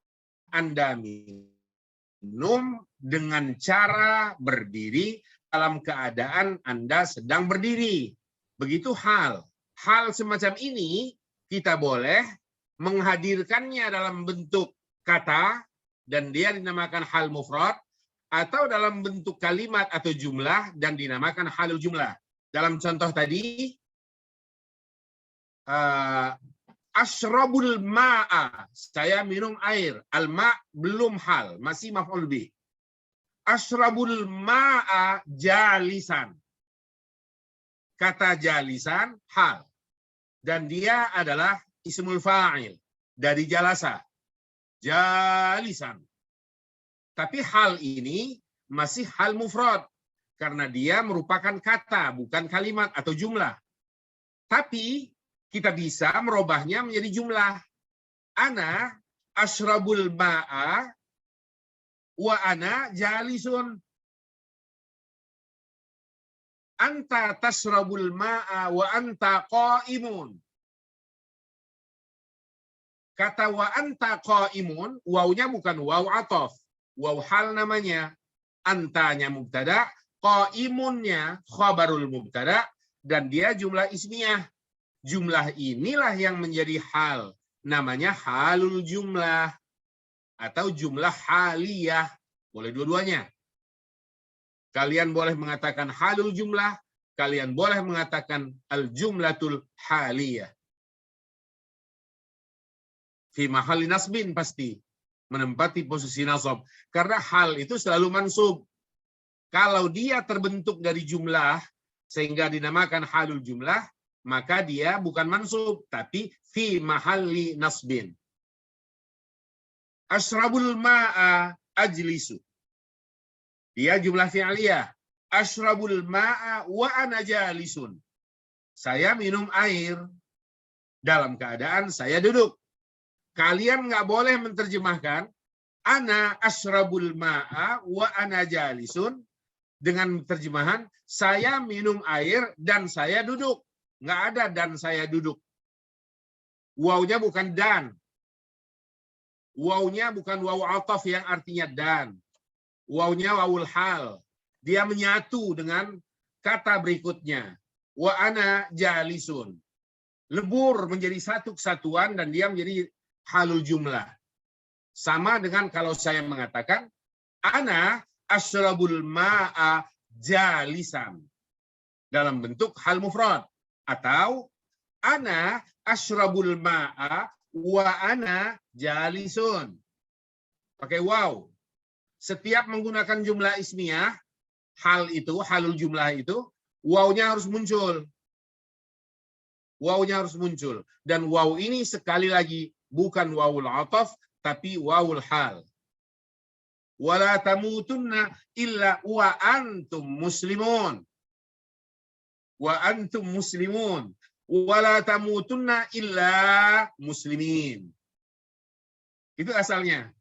Anda minum dengan cara berdiri dalam keadaan Anda sedang berdiri. Begitu hal. Hal semacam ini kita boleh menghadirkannya dalam bentuk kata dan dia dinamakan hal mufrad atau dalam bentuk kalimat atau jumlah dan dinamakan halul jumlah. Dalam contoh tadi asyrabul ma'a, saya minum air. Al-ma' belum hal, masih maf'ul bih. Asyrabul ma'a jalisan. Kata jalisan hal. Dan dia adalah ismul fa'il dari jalasa. Jalisan. Tapi hal ini masih hal mufrad karena dia merupakan kata, bukan kalimat atau jumlah. Tapi kita bisa merubahnya menjadi jumlah. Ana asyrabul ma'a wa ana jalisun. Anta tasrabul ma'a wa anta qa'imun. Kata wa anta qa'imun, wawnya bukan waw atof. Waw hal namanya. Antanya mubtada, qa'imunnya khabarul mubtada, dan dia jumlah ismiyah. Jumlah inilah yang menjadi hal. Namanya halul jumlah. Atau jumlah haliyah. Boleh dua-duanya. Kalian boleh mengatakan halul jumlah. Kalian boleh mengatakan al-jumlatul haliyah. Fi mahalli nasbin pasti. Menempati posisi nasab. Karena hal itu selalu mansub. Kalau dia terbentuk dari jumlah. Sehingga dinamakan halul jumlah. Maka dia bukan mansub, tapi fi mahalli nasbin. Asyrabul ma'a ajlisu. Dia jumlah fi'liyah. Asyrabul ma'a wa ana jalisun. Saya minum air dalam keadaan saya duduk. Kalian nggak boleh menerjemahkan ana asyrabul ma'a wa ana jalisun dengan terjemahan saya minum air dan saya duduk. Nggak ada dan saya duduk. Wawnya bukan dan. Wawnya bukan waw ataf yang artinya dan. Wawnya wawul hal. Dia menyatu dengan kata berikutnya. Wa ana jalisun. Lebur menjadi satu kesatuan dan dia menjadi halul jumlah. Sama dengan kalau saya mengatakan ana asyrabul ma'a jalisan dalam bentuk hal mufrad, atau ana asyrabul ma'a wa ana jalisun pakai waw. Setiap menggunakan jumlah ismiyah, hal itu, halul jumlah itu, wawnya harus muncul. Wawnya harus muncul. Dan waw ini sekali lagi bukan wawul ataf, tapi wawul hal. Wala tamutunna illa wa antum muslimun. Wa antum muslimun. Wala tamutunna illa muslimin. Itu asalnya.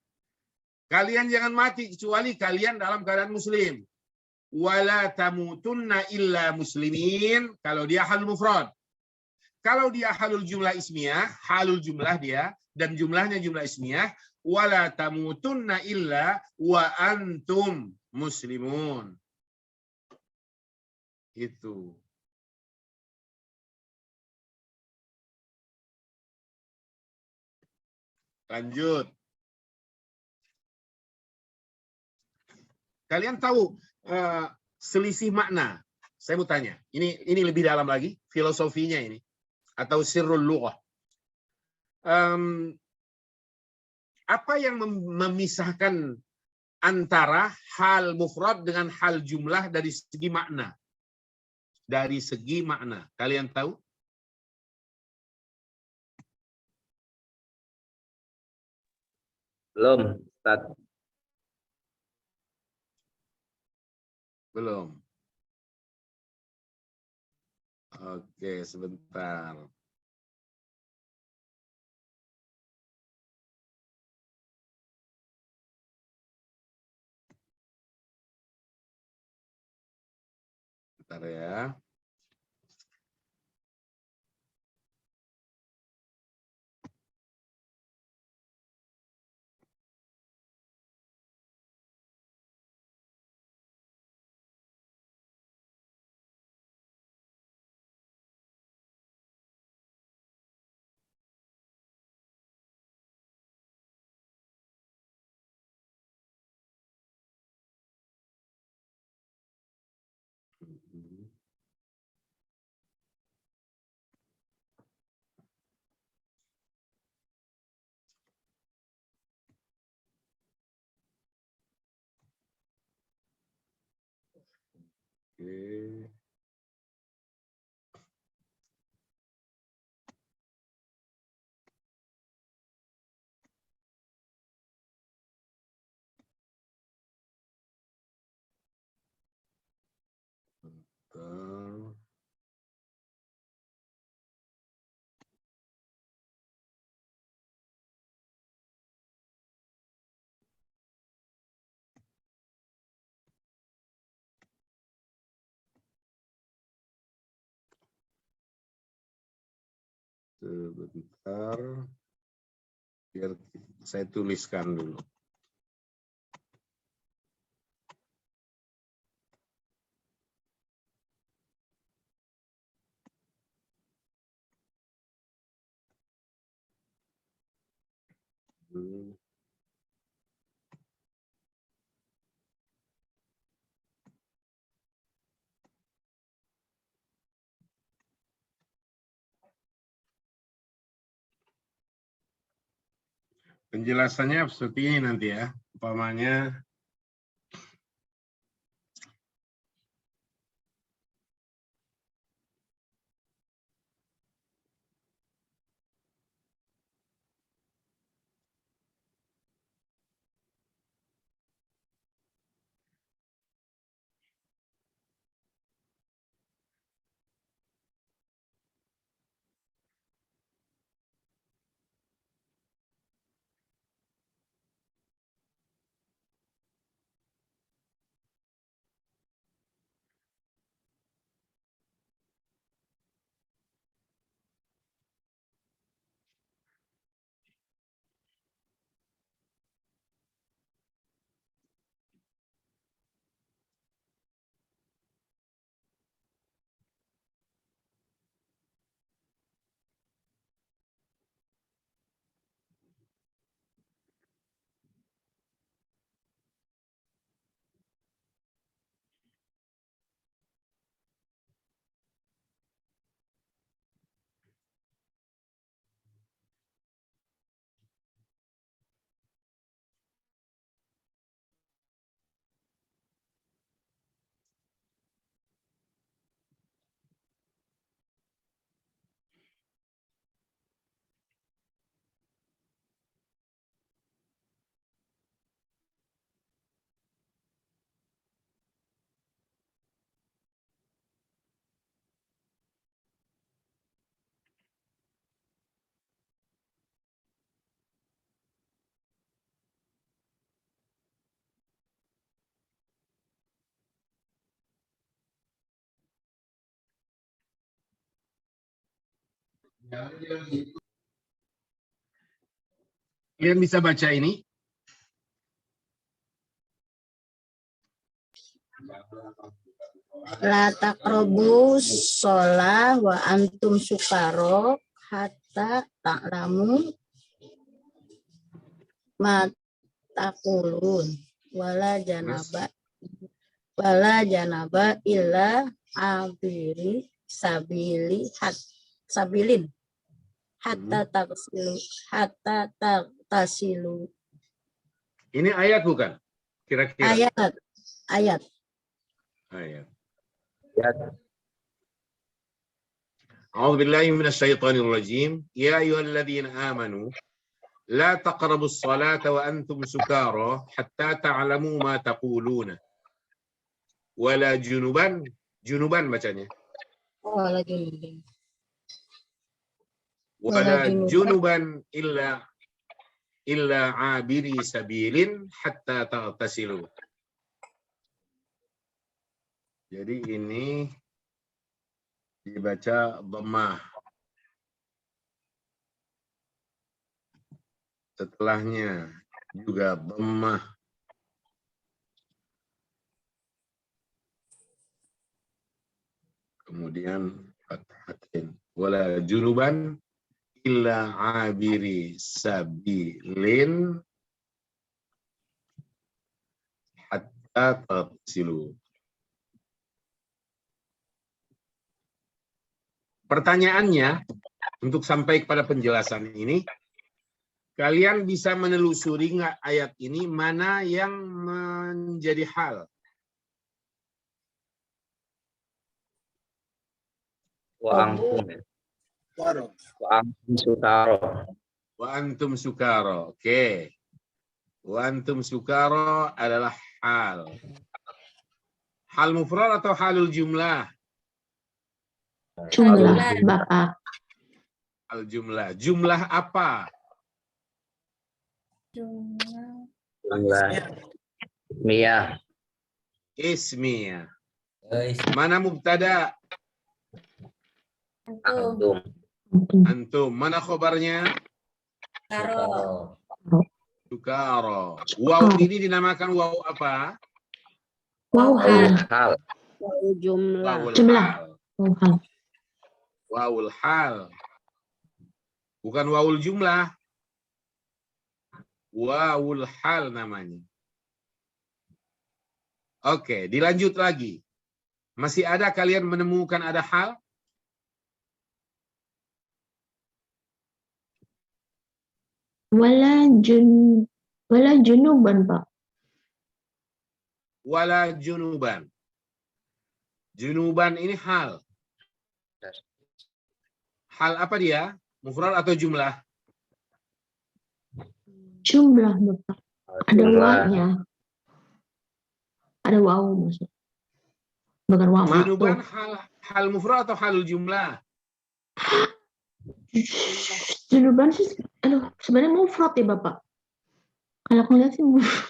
Kalian jangan mati kecuali kalian dalam keadaan muslim. Wala tamutunna illa muslimin kalau dia hal mufrad. Kalau dia halul jumlah ismiyah, halul jumlah dia dan jumlahnya jumlah ismiyah, wala tamutunna illa wa antum muslimun. Itu. Lanjut. Kalian tahu selisih makna? Saya mau tanya. Ini lebih dalam lagi filosofinya ini atau sirrul lughah. Apa yang memisahkan antara hal mufrad dengan hal jumlah dari segi makna? Dari segi makna. Kalian tahu? Belum, Ustaz. Belum. Oke, sebentar. Bentar ya. Oke. Bentar. Sebentar. Biar saya tuliskan dulu. Penjelasannya seperti ini nanti ya. Umpamanya Kalian bisa baca ini? La taqrabus sholah wa antum sukaro hatta ta'lamu ma taqulun wala janaba illa abiri sabilin hatta tagtasilu. Ini ayat bukan? Kira-kira. Ayat. Ayat. Ya, أعوذ بالله من الشيطان الرجيم يا أيها الذين آمنوا لا تقربوا الصلاة وأنتم سكارى حتى تعلموا ما تقولون ولا جنبا bacanya ولا جنبا إلا عابري سبيل حتى تغتسلوا. Jadi ini dibaca dhammah. Setelahnya juga dhammah. Kemudian fathatin. Wala junuban illa abiri sabilin hatta tagtasilu. Pertanyaannya, untuk sampai kepada penjelasan ini, kalian bisa menelusuri nggak ayat ini mana yang menjadi hal? wa antum ya. Waro. Wa antum sukaro. Wa antum sukaro. Oke. Wa antum sukaro adalah hal. Hal mufrad atau halul jumlah? Jumlah, Bapak. Al jumlah. Jumlah apa? Jumlah. Jumlah Mia. Ismiyah. Guys, Mana mubtada? Antum. Antum. Antum. Mana khobarnya? Karo. Sukaro. Waw ini dinamakan waw apa? Wow, hal. Hal. Jumlah. Wawul Jumlah. hal. Wow, hal. Wawul hal. Bukan wawul jumlah. Wawul hal namanya. Oke, dilanjut lagi. Masih ada kalian menemukan ada hal? Wala junuban, Pak. Wala junuban. Junuban ini hal. Hal apa dia? Mufrad atau jumlah? Jumlah, Bapak. Ada Jumlah. wawnya. Ada waw maksud. Bukan waw. Junuban hal mufrad atau halul jumlah? Junuban sih, aduh, sebenarnya mufrad ya, Bapak. Kalau aku lihat sih,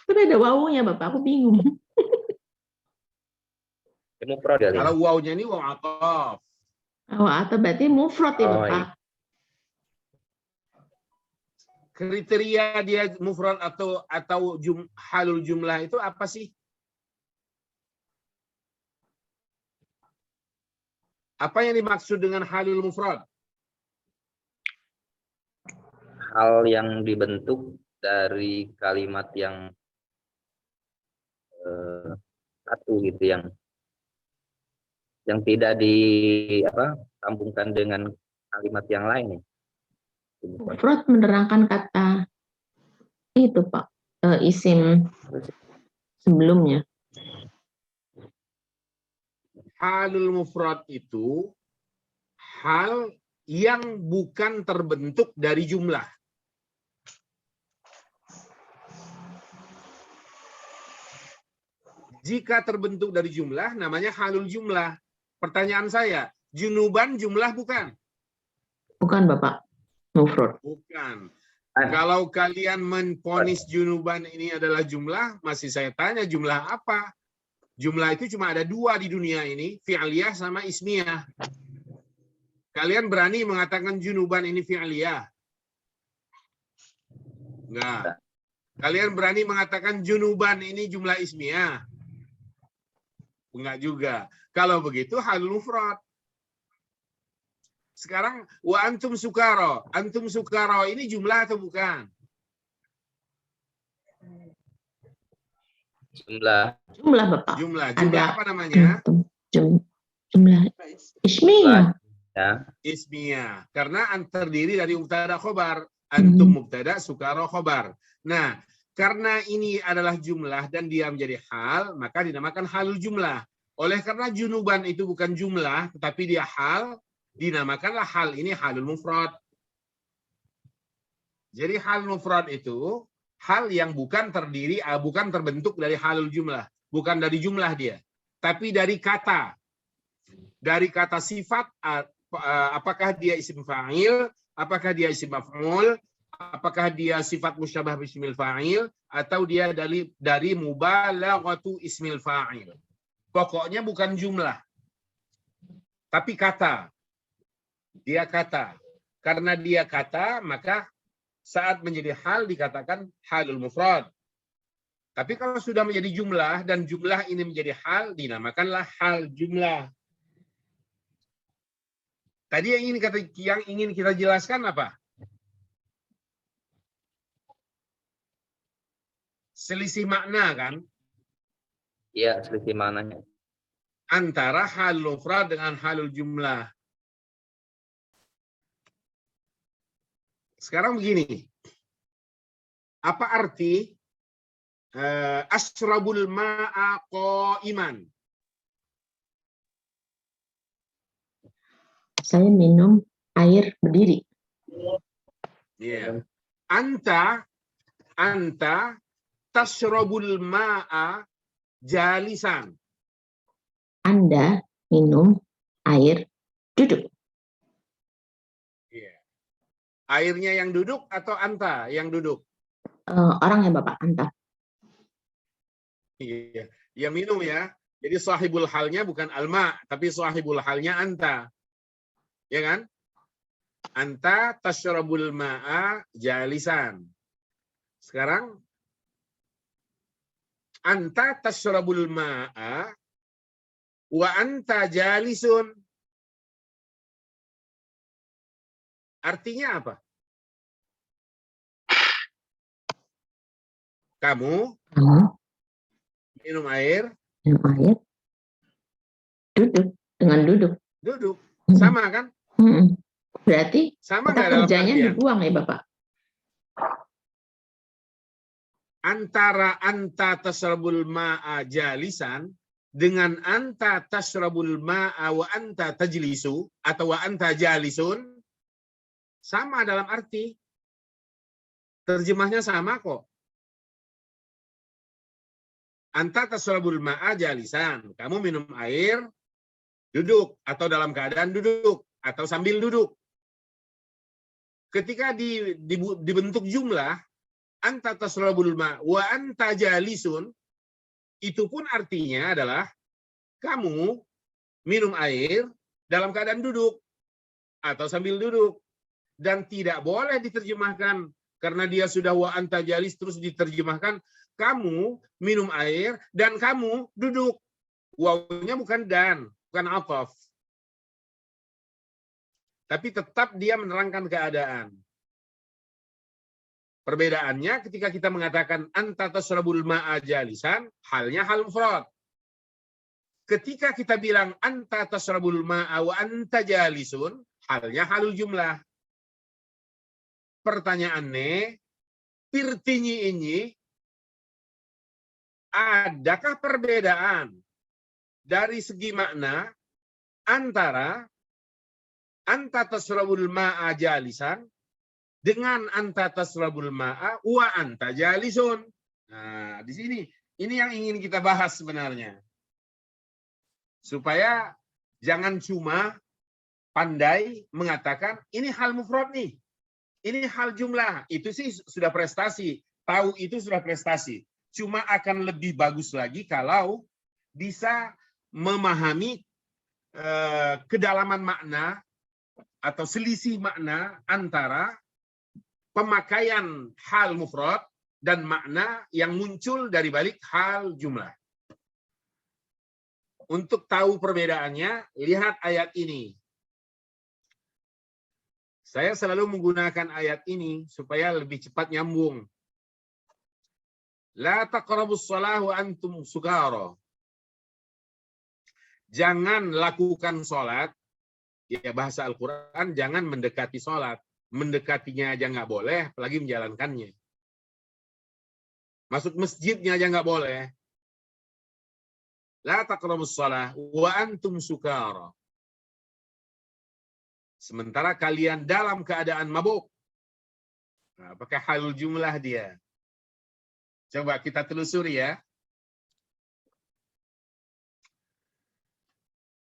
tapi ada wawunya, Bapak. Aku bingung. Ini pro dari. Kalau wawnya ini waw ataf. Oh, atau berarti mufrad ya, Oh, Bapak. Kriteria dia mufrad atau halul jumlah itu apa sih? Apa yang dimaksud dengan halul mufrad? Hal yang dibentuk dari kalimat yang satu gitu, yang tidak sambungkan dengan kalimat yang lain. Mufrad menerangkan kata itu, Pak, isim sebelumnya. Halul mufrad itu hal yang bukan terbentuk dari jumlah. Jika terbentuk dari jumlah, namanya halul jumlah. Pertanyaan saya, junuban jumlah bukan? Bukan, Bapak. Mufrad. Bukan. Kalau kalian menvonis junuban ini adalah jumlah, masih saya tanya jumlah apa? Jumlah itu cuma ada dua di dunia ini, fi'liyah sama ismiyah. Kalian berani mengatakan junuban ini fi'liyah? Enggak. Kalian berani mengatakan junuban ini jumlah ismiyah? Enggak juga. Kalau begitu halul mufrad. Sekarang wa antum sukaro. Antum sukaro ini jumlah atau bukan? Jumlah. Jumlah Bapak. Jumlah. Ada. Jumlah apa namanya? Jumlah ismiyah. Ya. Ismiyah. Karena terdiri dari mubtada khobar. Antum mubtada, sukaro khobar. Nah, karena ini adalah jumlah dan dia menjadi hal, maka dinamakan halul jumlah. Oleh karena junuban itu bukan jumlah, tetapi dia hal, dinamakanlah hal ini halul mufrad. Jadi hal mufrad itu hal yang bukan terdiri, bukan terbentuk dari halul jumlah, bukan dari jumlah dia, tapi dari kata. Dari kata sifat, apakah dia isim fa'il, apakah dia isim maf'ul, apakah dia sifat musyabah bismil fa'il, atau dia dari mubalaghatu ismil fa'il. Pokoknya bukan jumlah, tapi kata. Dia kata. Karena dia kata, maka saat menjadi hal dikatakan halul mufrad. Tapi kalau sudah menjadi jumlah dan jumlah ini menjadi hal, dinamakanlah hal jumlah. Tadi yang ingin kita jelaskan apa? Selisih makna kan? Iya, selisih maknanya. Antara halul mufrad dengan halul jumlah. Sekarang begini. Apa arti asyrabul ma'a qa'iman? Saya minum air berdiri. Yeah. Anta tasyrabul ma'a jalisan. Anda minum air duduk. Yeah. Airnya yang duduk atau anta yang duduk? Orang ya Bapak, Anta. Iya. Ya minum ya. Jadi sahibul halnya bukan alma, tapi sahibul halnya anta. Ya kan? Anta tasyrabul ma'a jalisan. Sekarang anta tasyrabul ma'a wa anta jalisun. Artinya apa? Kamu minum air Duduk. Dengan duduk. duduk. Sama kan? Berarti Sama kata nggak dalam kerjanya artian? dibuang ya Bapak? Antara anta tasrabul ma'a jalisan dengan anta tasrabul ma'a wa anta tajlisu atau wa anta jalisun sama dalam arti. Terjemahnya sama kok. Anta tasrabul ma'a jalisan. Kamu minum air duduk atau dalam keadaan duduk atau sambil duduk. Ketika dibentuk jumlah anta tasrabul ma wa anta jalisun, itu pun artinya adalah kamu minum air dalam keadaan duduk atau sambil duduk, dan tidak boleh diterjemahkan karena dia sudah wa anta jalis terus diterjemahkan kamu minum air dan kamu duduk. Wawunya bukan dan, bukan ataf. Tapi tetap dia menerangkan keadaan. Perbedaannya ketika kita mengatakan anta tasrabul ma'a jalisan, halnya hal mufrad. Ketika kita bilang anta tasrabul ma'a wa anta jalisun, halnya halul jumlah. Pertanyaannya, pirtinyi ini, adakah perbedaan dari segi makna antara anta tasrabul ma'a jalisan dengan anta tasrabul ma'a wa anta jalisun? Nah, di sini ini yang ingin kita bahas sebenarnya. Supaya jangan cuma pandai mengatakan ini hal mufrad nih. Ini hal jumlah. Itu sih sudah prestasi. Tahu itu sudah prestasi. Cuma akan lebih bagus lagi kalau bisa memahami kedalaman makna atau selisih makna antara pemakaian hal mufrad dan makna yang muncul dari balik hal jumlah. Untuk tahu perbedaannya, lihat ayat ini. Saya selalu menggunakan ayat ini supaya lebih cepat nyambung. La taqrabus shalah wa antum sukara. Jangan lakukan sholat, ya bahasa Al-Quran, jangan mendekati sholat. Mendekatinya aja nggak boleh, apalagi menjalankannya. Masuk masjidnya aja nggak boleh. La taqrabus shalah wa antum sukara. Sementara kalian dalam keadaan mabuk. Nah, pakai halul jumlah dia. Coba kita telusuri ya.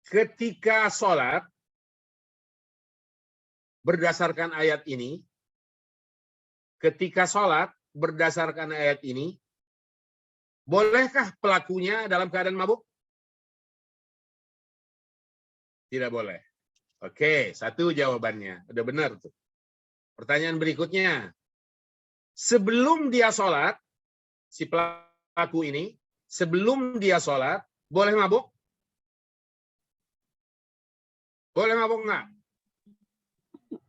Ketika sholat, berdasarkan ayat ini, ketika sholat, berdasarkan ayat ini, bolehkah pelakunya dalam keadaan mabuk? Tidak boleh. Oke, satu jawabannya. Udah benar tuh. Pertanyaan berikutnya. Sebelum dia sholat, si pelaku ini, sebelum dia sholat, boleh mabuk? Boleh mabuk nggak?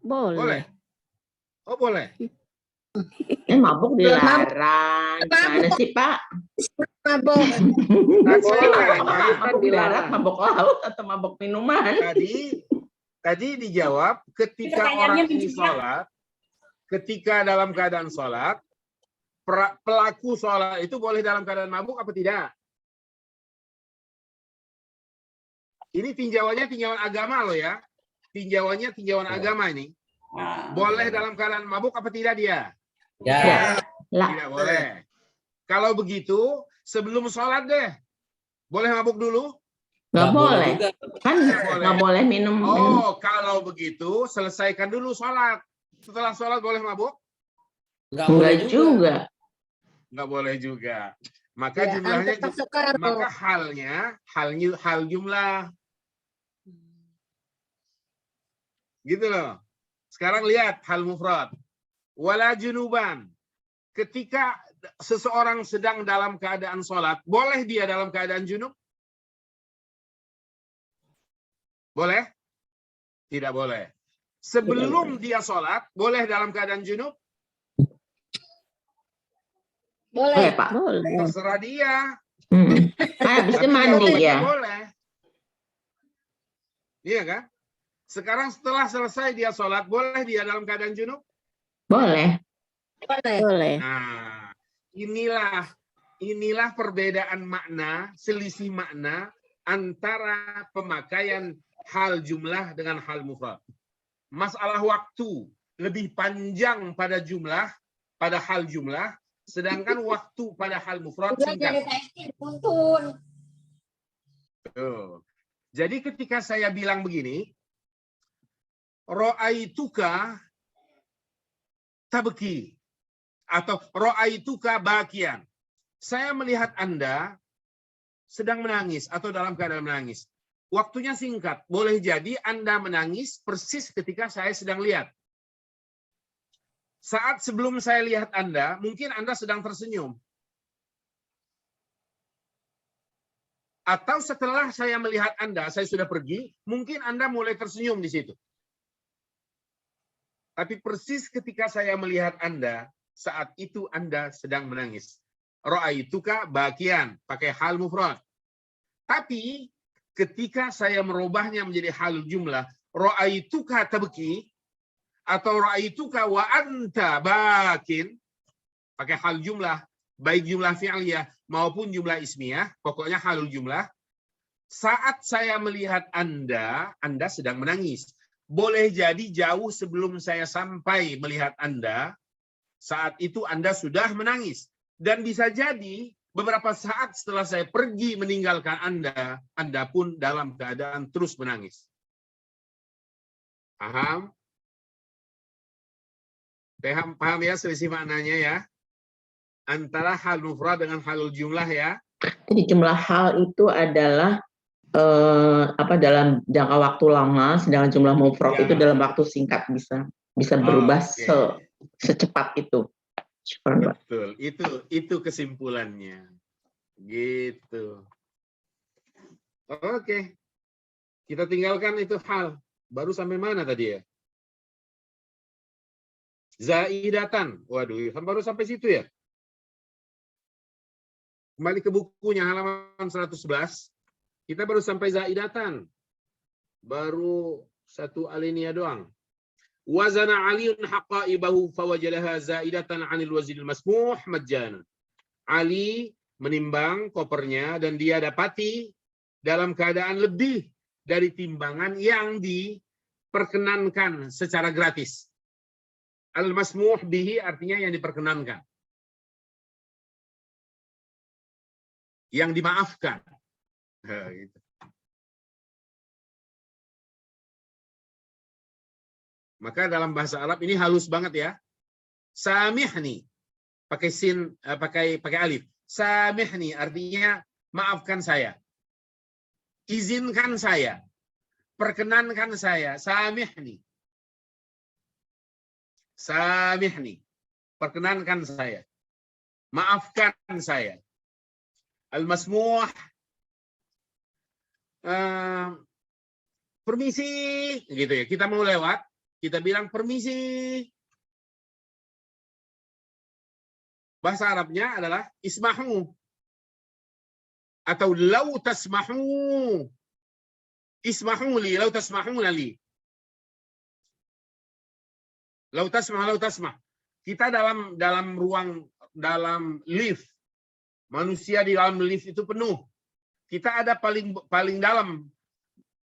Boleh. Boleh. Oh, boleh. Mabuk dilarang. Mana sih, Pak? Mabuk. Saya tanya, Mabuk darat, mabuk laut, atau mabuk minuman? Tadi dijawab ketika orang ini sholat, ketika dalam keadaan sholat, pelaku sholat itu boleh dalam keadaan mabuk apa tidak? Ini tinjauannya tinjauan agama loh ya. Tinjauannya tinjauan agama ini. Boleh dalam keadaan mabuk apa tidak dia? Ya. Tidak boleh. Kalau begitu, sebelum sholat deh. Boleh mabuk dulu? Nggak boleh. juga. Kan nggak boleh minum. Oh, kalau begitu, selesaikan dulu sholat. Setelah sholat boleh mabuk? Enggak juga. Nggak boleh juga. Maka Ya, jumlahnya, tetap sukar, maka hal jumlah. Gitu loh. Sekarang lihat hal mufrad. Wala junuban. Ketika seseorang sedang dalam keadaan sholat, boleh dia dalam keadaan junub? Boleh? Tidak boleh. Sebelum dia sholat, boleh dalam keadaan junub? Boleh, Boleh. Pak. Boleh. Terserah dia. Habis itu Tapi mandi jawabannya ya. boleh. Iya kan? Sekarang setelah selesai dia sholat, boleh dia dalam keadaan junub? Boleh. Boleh. Boleh. Nah, inilah perbedaan makna, selisih makna antara pemakaian hal jumlah dengan hal mufrad. Masalah waktu lebih panjang pada jumlah, pada hal jumlah, sedangkan waktu pada hal mufrad singkat. Tuh. Jadi ketika saya bilang begini, ro'aituka tabki atau ro'aituka bakian. Saya melihat Anda sedang menangis atau dalam keadaan menangis. Waktunya singkat. Boleh jadi Anda menangis persis ketika saya sedang lihat. Saat sebelum saya lihat Anda, mungkin Anda sedang tersenyum. Atau setelah saya melihat Anda, saya sudah pergi, mungkin Anda mulai tersenyum di situ. Tapi persis ketika saya melihat Anda, saat itu Anda sedang menangis. Ra'aituka bakian, pakai hal mufrad. Tapi ketika saya merubahnya menjadi hal jumlah, ra'aituka tabki, atau ra'aituka wa anta bakin, pakai hal jumlah, baik jumlah fi'liyah maupun jumlah ismiyah, pokoknya halul jumlah. Saat saya melihat Anda sedang menangis. Boleh jadi jauh sebelum saya sampai melihat Anda, saat itu Anda sudah menangis. Dan bisa jadi beberapa saat setelah saya pergi meninggalkan Anda pun dalam keadaan terus menangis. Paham? Paham ya selisih maknanya ya? Antara hal mufrad dengan halul jumlah ya. Jadi jumlah hal itu adalah dalam jangka waktu lama, sedangkan jumlah mufrad Ya. itu dalam waktu singkat bisa berubah Oke. secepat itu. Syukran, Pak. Betul, itu kesimpulannya. Gitu. Oke. Kita tinggalkan itu hal. Baru sampai mana tadi ya? Zaidatan. Waduh, baru sampai situ ya? Kembali ke bukunya halaman 111. Kita baru sampai zaidatan. Baru satu alinea doang. Wazana Aliun haqaibahu fawajadaha zaidatan 'anil wazinil masmuh majjana. Ali menimbang kopernya dan dia dapati dalam keadaan lebih dari timbangan yang diperkenankan secara gratis. Al-masmuh bihi artinya yang diperkenankan. Yang dimaafkan. Nah, gitu. Maka dalam bahasa Arab ini halus banget ya. Samihni pakai sin, pakai alif. Samihni artinya maafkan saya. Izinkan saya. Perkenankan saya. Samihni. Samihni. Perkenankan saya. Maafkan saya. Al-masmuh. Permisi. Gitu ya. Kita mau lewat. Kita bilang permisi. Bahasa Arabnya adalah ismahu. Atau lau tasmahu. Ismahu li, lau tasmahuna li. Lau tasmah. Kita dalam ruang, dalam lift. Manusia di dalam lift itu penuh. Kita ada paling dalam.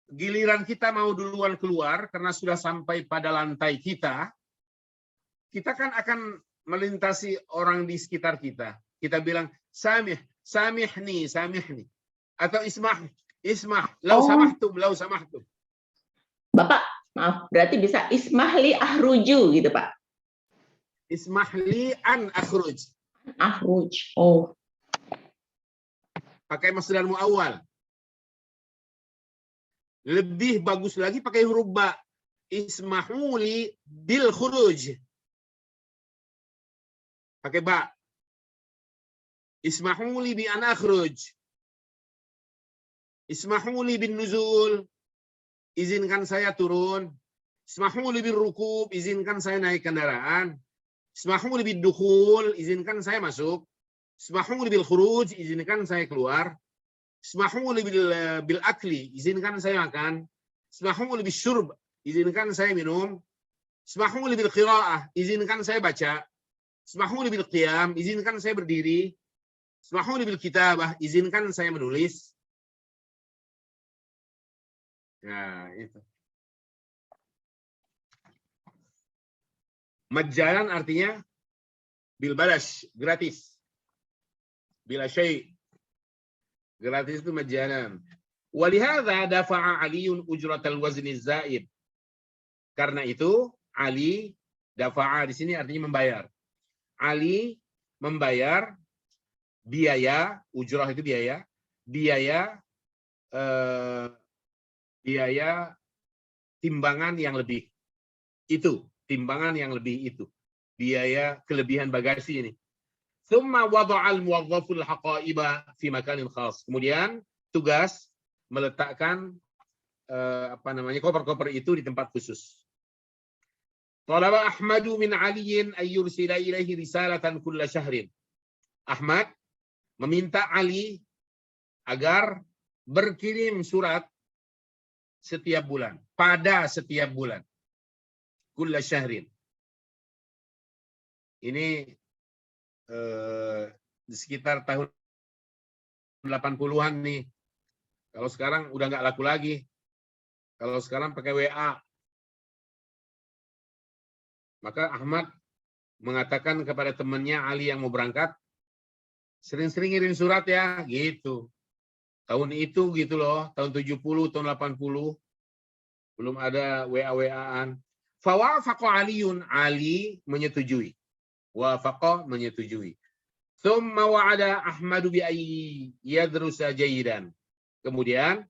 Giliran kita mau duluan keluar karena sudah sampai pada lantai kita kan akan melintasi orang di sekitar kita. Kita bilang samihni. Atau ismah, lau samahtum. Bapak, maaf, berarti bisa ismahli ahruju gitu, Pak. Ismahli an akhruj. Ahruj. Oh. Pakai masdar muawwal. Lebih bagus lagi pakai huruf ba. Ismahuli bil khuruj. Pakai ba. Ismahuli bi an akhruj. Ismahuli bin nuzul. Izinkan saya turun. Ismahuli bin rukub. Izinkan saya naik kendaraan. Ismahuli bin dukhul. Izinkan saya masuk. Ismahuli bil khuruj. Izinkan saya keluar. Ismahuli bil akli, izinkan saya makan. Ismahuli bil syurb, izinkan saya minum. Ismahuli bil qiraah, izinkan saya baca. Ismahuli bil qiyam, izinkan saya berdiri. Ismahuli bil kitabah, izinkan saya menulis. Nah, itu. Majjalan artinya bil balash, gratis. Bila syai'. Gratis itu majanan. Walihada dafa'a Aliun ujratal wazni zaid. Karena itu Ali dafa'a di sini artinya membayar. Ali membayar biaya, ujrah itu biaya, biaya timbangan yang lebih. Itu, timbangan yang lebih itu. Biaya kelebihan bagasi ini. Tsumma wada'al muwazzaful haqaiba fi makanin khas. Kemudian tugas meletakkan koper-koper itu di tempat khusus. Talaba Ahmadu min Aliyin ay yursila ilaihi risalatan kulla syahrin. Ahmad meminta Ali agar berkirim surat setiap bulan, pada setiap bulan. Kulla syahrin. Ini di sekitar tahun 80-an nih. Kalau sekarang udah nggak laku lagi. Kalau sekarang pakai WA. Maka Ahmad mengatakan kepada temannya Ali yang mau berangkat, sering-sering ngirim surat ya, gitu. Tahun itu gitu loh, tahun 70, tahun 80, belum ada WA-WA-an. Fawafaqa Aliun, Ali menyetujui. Wafaqa menyetujui. Tsumma wa'ada Ahmadu bi ay yadrusa jayidan. Kemudian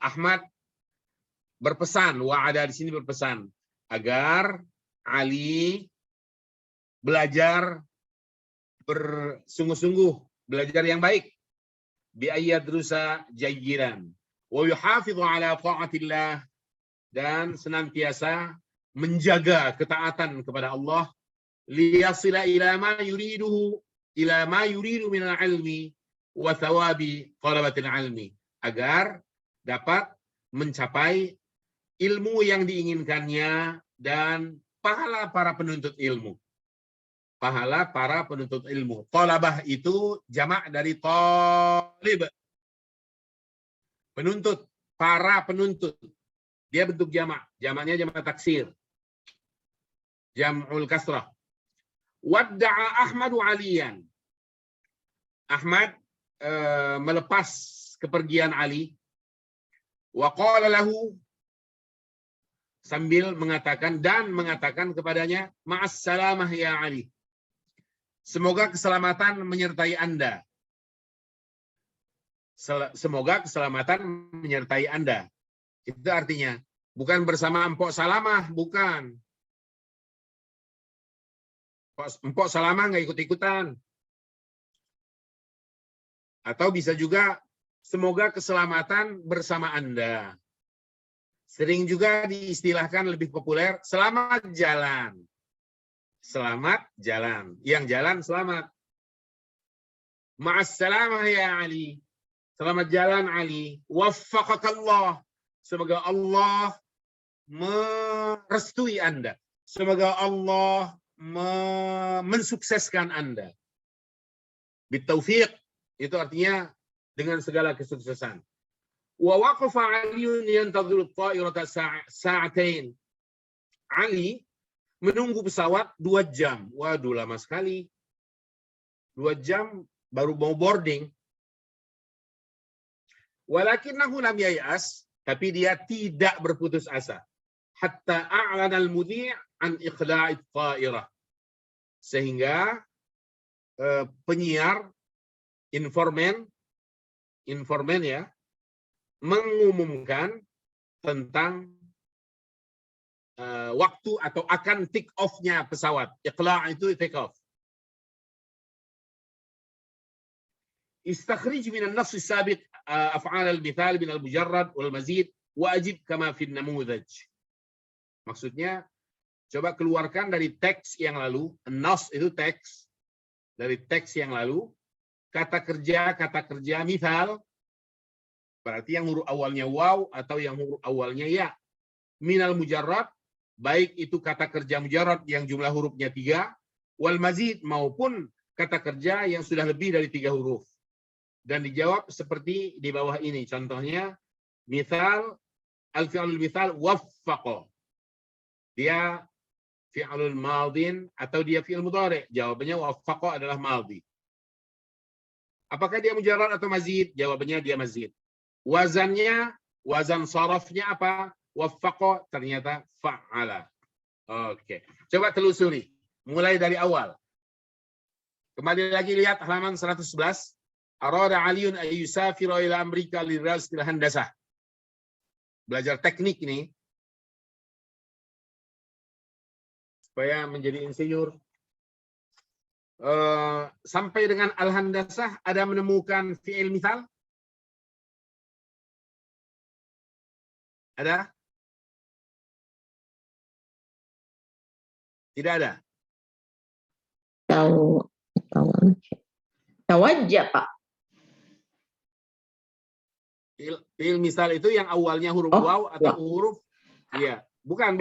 Ahmad berpesan, wa'ada di sini berpesan agar Ali belajar bersungguh-sungguh, belajar yang baik. Bi ayyadrusa jayyiran wa yuhafidhu ala ta'atillah, dan senantiasa menjaga ketaatan kepada Allah, liyasila ila ma yuridu min al-ilmi wa thawabi talabatil ilmi, agar dapat mencapai ilmu yang diinginkannya dan pahala para penuntut ilmu. Pahala para penuntut ilmu. Talabah itu jamak dari talib. Penuntut, para penuntut. Dia bentuk jamak. Jamaknya jamak taksir. Jam'ul kasrah. Wadda'a Ahmadu Aliyan. Ahmad melepas kepergian Ali. Wa qala lahu, sambil mengatakan kepadanya, ma'as salamah ya Ali. Semoga keselamatan menyertai Anda. Semoga keselamatan menyertai Anda. Itu artinya bukan bersama Empok Salamah, bukan. Empok Salamah nggak ikut-ikutan. Atau bisa juga semoga keselamatan bersama Anda. Sering juga diistilahkan lebih populer, selamat jalan. Selamat jalan. Yang jalan selamat. Ma'assalamah ya Ali. Selamat jalan Ali. Waffaqakallah. Semoga Allah merestui Anda. Semoga Allah mensukseskan Anda. Bitaufiq. Itu artinya dengan segala kesuksesan. Wa waqafa Aliun yantadhiru at-ta'irata sa'atain. Ali menunggu pesawat 2 jam. Waduh, lama sekali. 2 jam baru mau boarding. Walakinnahu lam yay'as, tapi dia tidak berputus asa. Hatta a'lana al-mudhi' an ikhla'i at-ta'irah. Sehingga penyiar, informan ya, mengumumkan tentang waktu atau akan take off-nya pesawat. Iqla' itu take off. Istakhrij min an-nass as-sabiq af'al al-mithal min al-mujarrad wal mazid wa ajib kama fi an-namudhaj. Maksudnya coba keluarkan dari teks yang lalu. An-nass itu teks. Dari teks yang lalu kata kerja mithal, berarti yang huruf awalnya waw atau yang huruf awalnya ya. Minal mujarrad, baik itu kata kerja mujarrad yang jumlah hurufnya 3, wal mazid maupun kata kerja yang sudah lebih dari 3 huruf. Dan dijawab seperti di bawah ini. Contohnya, misal, al-fi'lul misal, waffaqa. Dia fi'lul madin atau dia fi'il mudhari'. Jawabannya waffaqa adalah madhi. Apakah dia mujarrad atau mazid? Jawabannya dia mazid. Wazannya, wazan sarafnya apa? Waffaqa, ternyata fa'ala. Oke. Coba telusuri. Mulai dari awal. Kembali lagi lihat halaman 111. Arada Aliun ayyusafira ila Amerika lidirasatil handasah. Belajar teknik ini. Supaya menjadi insinyur. Sampai dengan al-handasah ada menemukan fi'il mithal? Ada? Tidak ada. Tawajjah, Pak. Fi'il misal itu yang awalnya huruf waw atau huruf iya, bukan.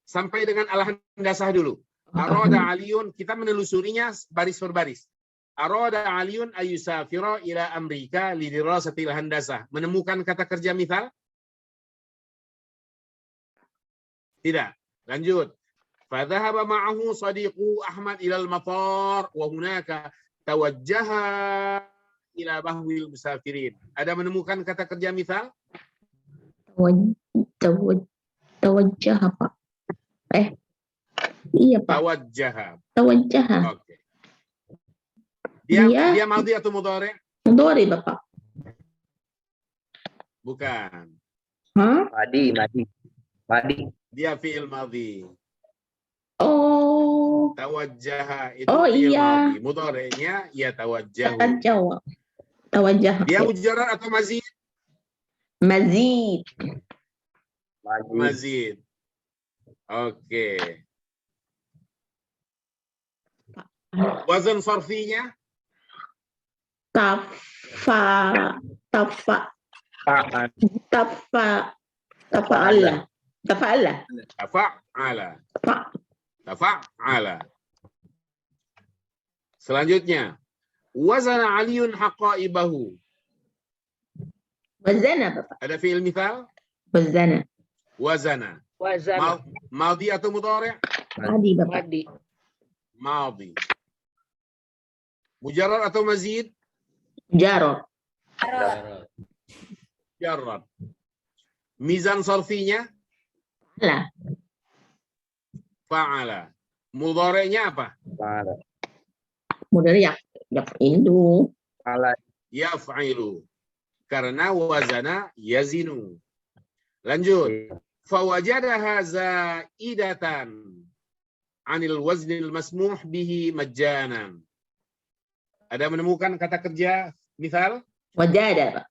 Sampai dengan al-handasah dulu. Arada Aliun, kita menelusurinya baris per baris. Arada Aliun ayyusafira ila Amerika lidirasatil handasah. Menemukan kata kerja misal? Tidak. Lanjut. Fadhahaba ma'ahu sadiqu Ahmad ila al-matar wa hunaka tawajjaha ila bahwil musafirin. Ada menemukan kata kerja misal? Tawajjah, Pak. Iya, Pak. Tawajjah. Oke. Dia madhi atau mudhari'? Mudhari, Bapak. Bukan. Hah? Madi. Dia fi'il madhi. Oh, Tawajjaha itu Oh, fi'il iya. madhi. Mudhari'nya ya tawajjahu. tajawab. Tawajjah. Dia mujarrad atau mazid? Mazid. Mazid. Oke. Wazan sarfinya? Tafa. Fa'al. Tafa'ala. Tafa'ala. Tafa'ala. Fa- Tafa'ala. Selanjutnya. Wazana aliyun haqaibahu. Wazana, Bapak. Ada fi'il mithal? Wazana. Wazana. Wazana. Madhi atau mudhari'? Tadi, Bapak. Madi. Madhi. Mujarrad atau mazid? Jarot. Jarot. Mujarrad. Mizan sarfinya? Lah. Fa'ala. Mudhari'nya apa? Fa'ala. Mudah yafilu. Fa'ala. Yaf'ilu. Karena wazana yazinu. Lanjut. Fawajadaha zaidatan anil waznil masmuh bihi majjanan. Ada menemukan kata kerja misal? Wajada, Pak.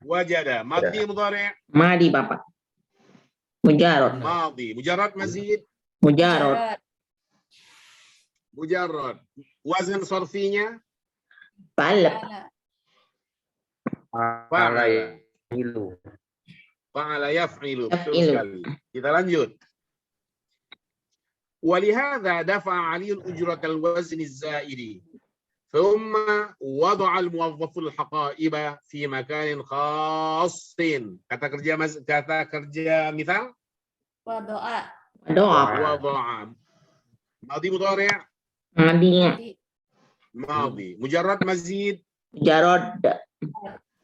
Wajada. Madhi mudhari'? Madi, Bapak. Mujarot. Madhi. Mujarrad mazid? Mujarot. Mujarrad. Wazan sarfinya? Fa'ala. Fa'ala yafilu. Fa'ala yaf'ilu. Betul Yaf'ilu. sekali. Kita lanjut. ولهذا دفع علي أجرة الوزن الزائد ثم وضع الموظف الحقائب في مكان خاص. Kata kerja misal? Wadoa. Doa. وضع. ماضي مضارع. Madinya. ماضي. مجرد مزيد. Mujarot.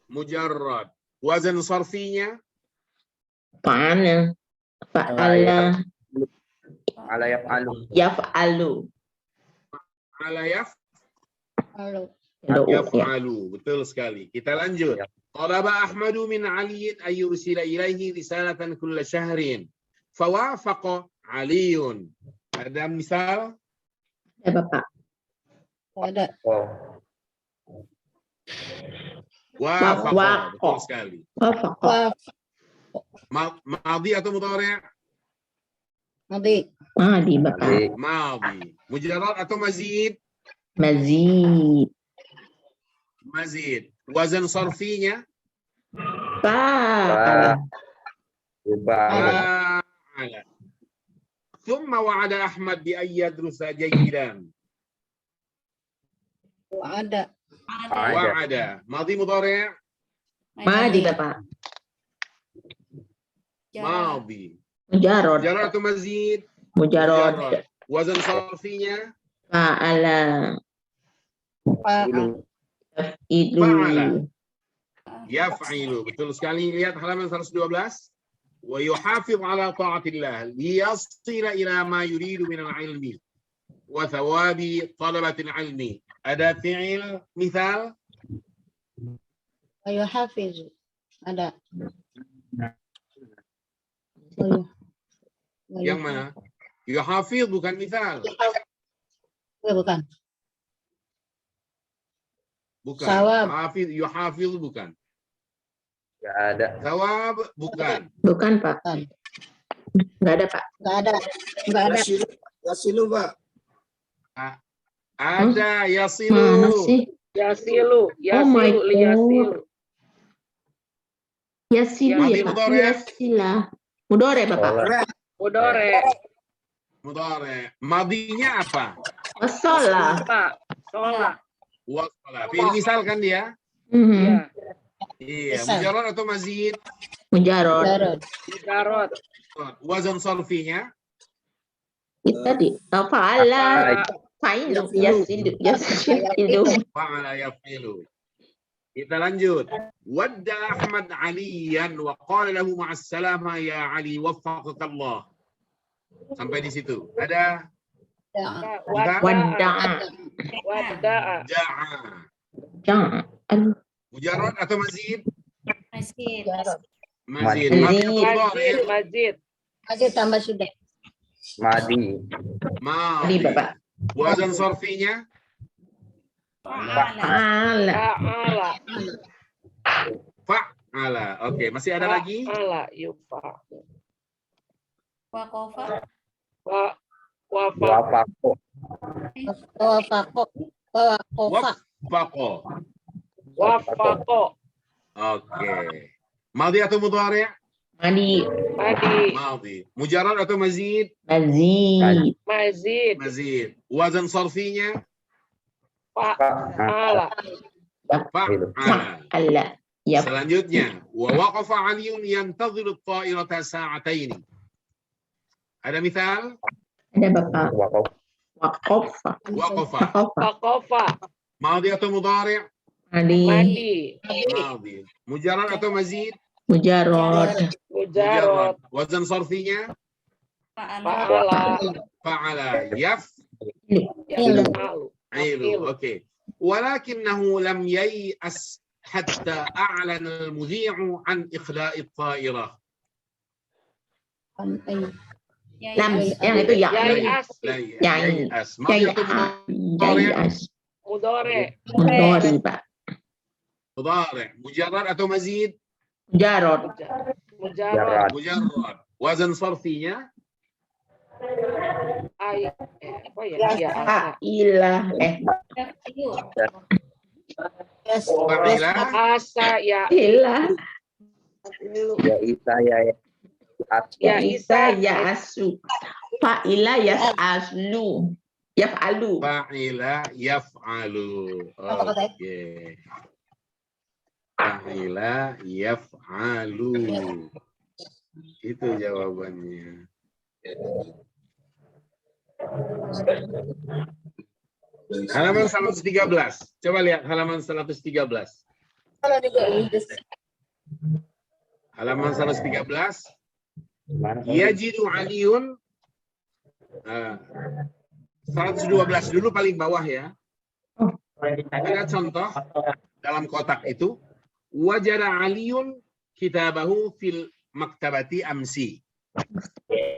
مجرد. وزن صرفيnya. Fa'ala. Fa'ala. Fa'ala yaf'alu. Yaf'alu. على Lalu. يفعل. Betul sekali. Kita lanjut. طلب أحمد من علي أن يرسل إليه رسالة كل شهر فوافق علي. Ada misal? Ya, Bapak. Ada. Oh. Wafaqa. Wafaqa. Betul sekali. Wafaqa. Madhi atau mudhari'? Madi. Madi, Bapak. Madhi. Mujarrad atau mazid? Mazid. Mazid. Wazan sarfinya? Fa'ala. Fa'ala. فعل. ثم وعد أحمد بأن يدرس جيدا. Ada. وعد. ماضي مضارع؟ Madi, Bapak. ماضي. Mujarot. مجرد atau mazid? Mujarot. Wazan sarfinya? Fa'ala. Ilu. Itu. Fa'ala. Yaf'ilu. Betul sekali. Lihat halaman 112. ويحافظ على طاعة الله ليصل إلى ما يريد من العلم وثواب طلبة العلم. Ada fi'il misal? Ayo hafiz. Ada. Yang mana? Yuhafiz bukan misal. Bukan. Bukan. Sawab. Hafiz, yuhafiz bukan. Nggak ada. Thawab bukan. Bukan, Pak. Bukan. Nggak ada, Pak. Enggak ada. Enggak ada. Yasilu, Pak. Ada Mana yasilu. sih? Yasilu. Oh my Yasilu. Liyasilu. Yasilu, Madi ya, Pak. mudhari'. Yasila. Mudore, Bapak. Mudore. Mudhari'. Madinya apa? Wasolah. Pak. Sholat. Wasala. Fi'il misal kan dia? Ya. Iya. Misal. Mujarrad atau mazid? Mujarot. Jarod. Mujarot. Wazan sarfinya? Itu tadi. Fa'ala. Fa'ala. Fa'ilu. Yasilu. Yasilu. Fa'ala yaf'ilu. Kita lanjut. Wadda Ahmad Aliyan wa qala lahu ma'assalama ya Ali waffaqakallah. Sampai di situ. Ada Wada'a. Wada'a. ja'a. Jangan. Aduh. Mujarrad atau mazid? Masjid. Jarod. Mazid. Mazid. Madi atau mudhari'? Masjid. Aja tambah sudah. Madi. Tadi Madi. Bapak. Wazan sorfinya? Fa'ala. Fa'ala. Fa'ala. Oke, masih ada lagi? Fa'ala yufa. Waqafa. Wafa. Wafaqo. Wafako. Wakofa. Wafaqo. Wafaqo. Oke. Madi atau mudhari'? Madi. Madi. Madi. Mujarrad atau mazid? Mazid. Mazid. Mazid. Wazan sorfinya? Fa'ala. Fa'ala. Fa'ala. Ya. Selanjutnya, wa waqafa 'aliyun yantadhiru at-ta'irata sa'ataini. Ada misal? Ada Bapak. Waqaf. Waqafa. Waqafa. Waqafa. Waqafa. Madi atau mudhari'? Madi. Madi. Madi. Mujarrad atau mazid? Mujarrad. Mujarrad. Wazan sorfinya? Fa'ala. Fa'ala. Fa'ala. Yaf'alu. Yaf'ilu. Oke. Walakinnahu lam yai'as hatta a'lana al-mudhi'u an ikhla'i at-ta'irah. Lam. Yang itu ya. Yai'as. Yai'as. Madi atau mudhari'? Yai'as. Mudhari. Mudhari Pak. Mudhari'. Mujarrad atau mazid? Mujarrad. Mujarrad. Mujarrad. Wazan sorfinya? Apa ya? Ya. Fa'ilah. Fa'ila. Asa ya. Ilah. Ya Isa ya. Ya Ya Isa. Isa. Ya Asu. Fa'ilah yas'aslu. Yaf'alu. Fa'ila yaf'alu. Oke. Fa'ila yaf'alu. Itu jawabannya. Halaman 113. Coba lihat halaman 113. Halaman 113. Yajidu aliyun. 112 dulu paling bawah ya. Ada contoh dalam kotak itu. Wajada aliyun kitabahu fil maktabati amsi.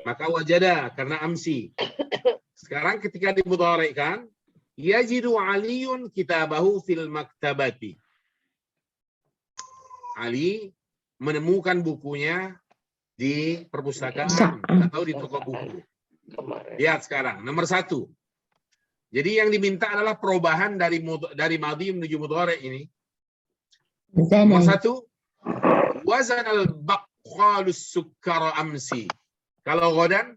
Maka wajada karena amsi. Sekarang ketika dimudhari'kan, yajidu aliyun kitabahu fil maktabati. Ali menemukan bukunya di perpustakaan atau di toko buku. Lihat sekarang, nomor 1. Jadi yang diminta adalah perubahan dari madhi menuju mudhari' ini. Nomor 1, wazan al-baqqalus sukkara amsi. Kalau ghadan?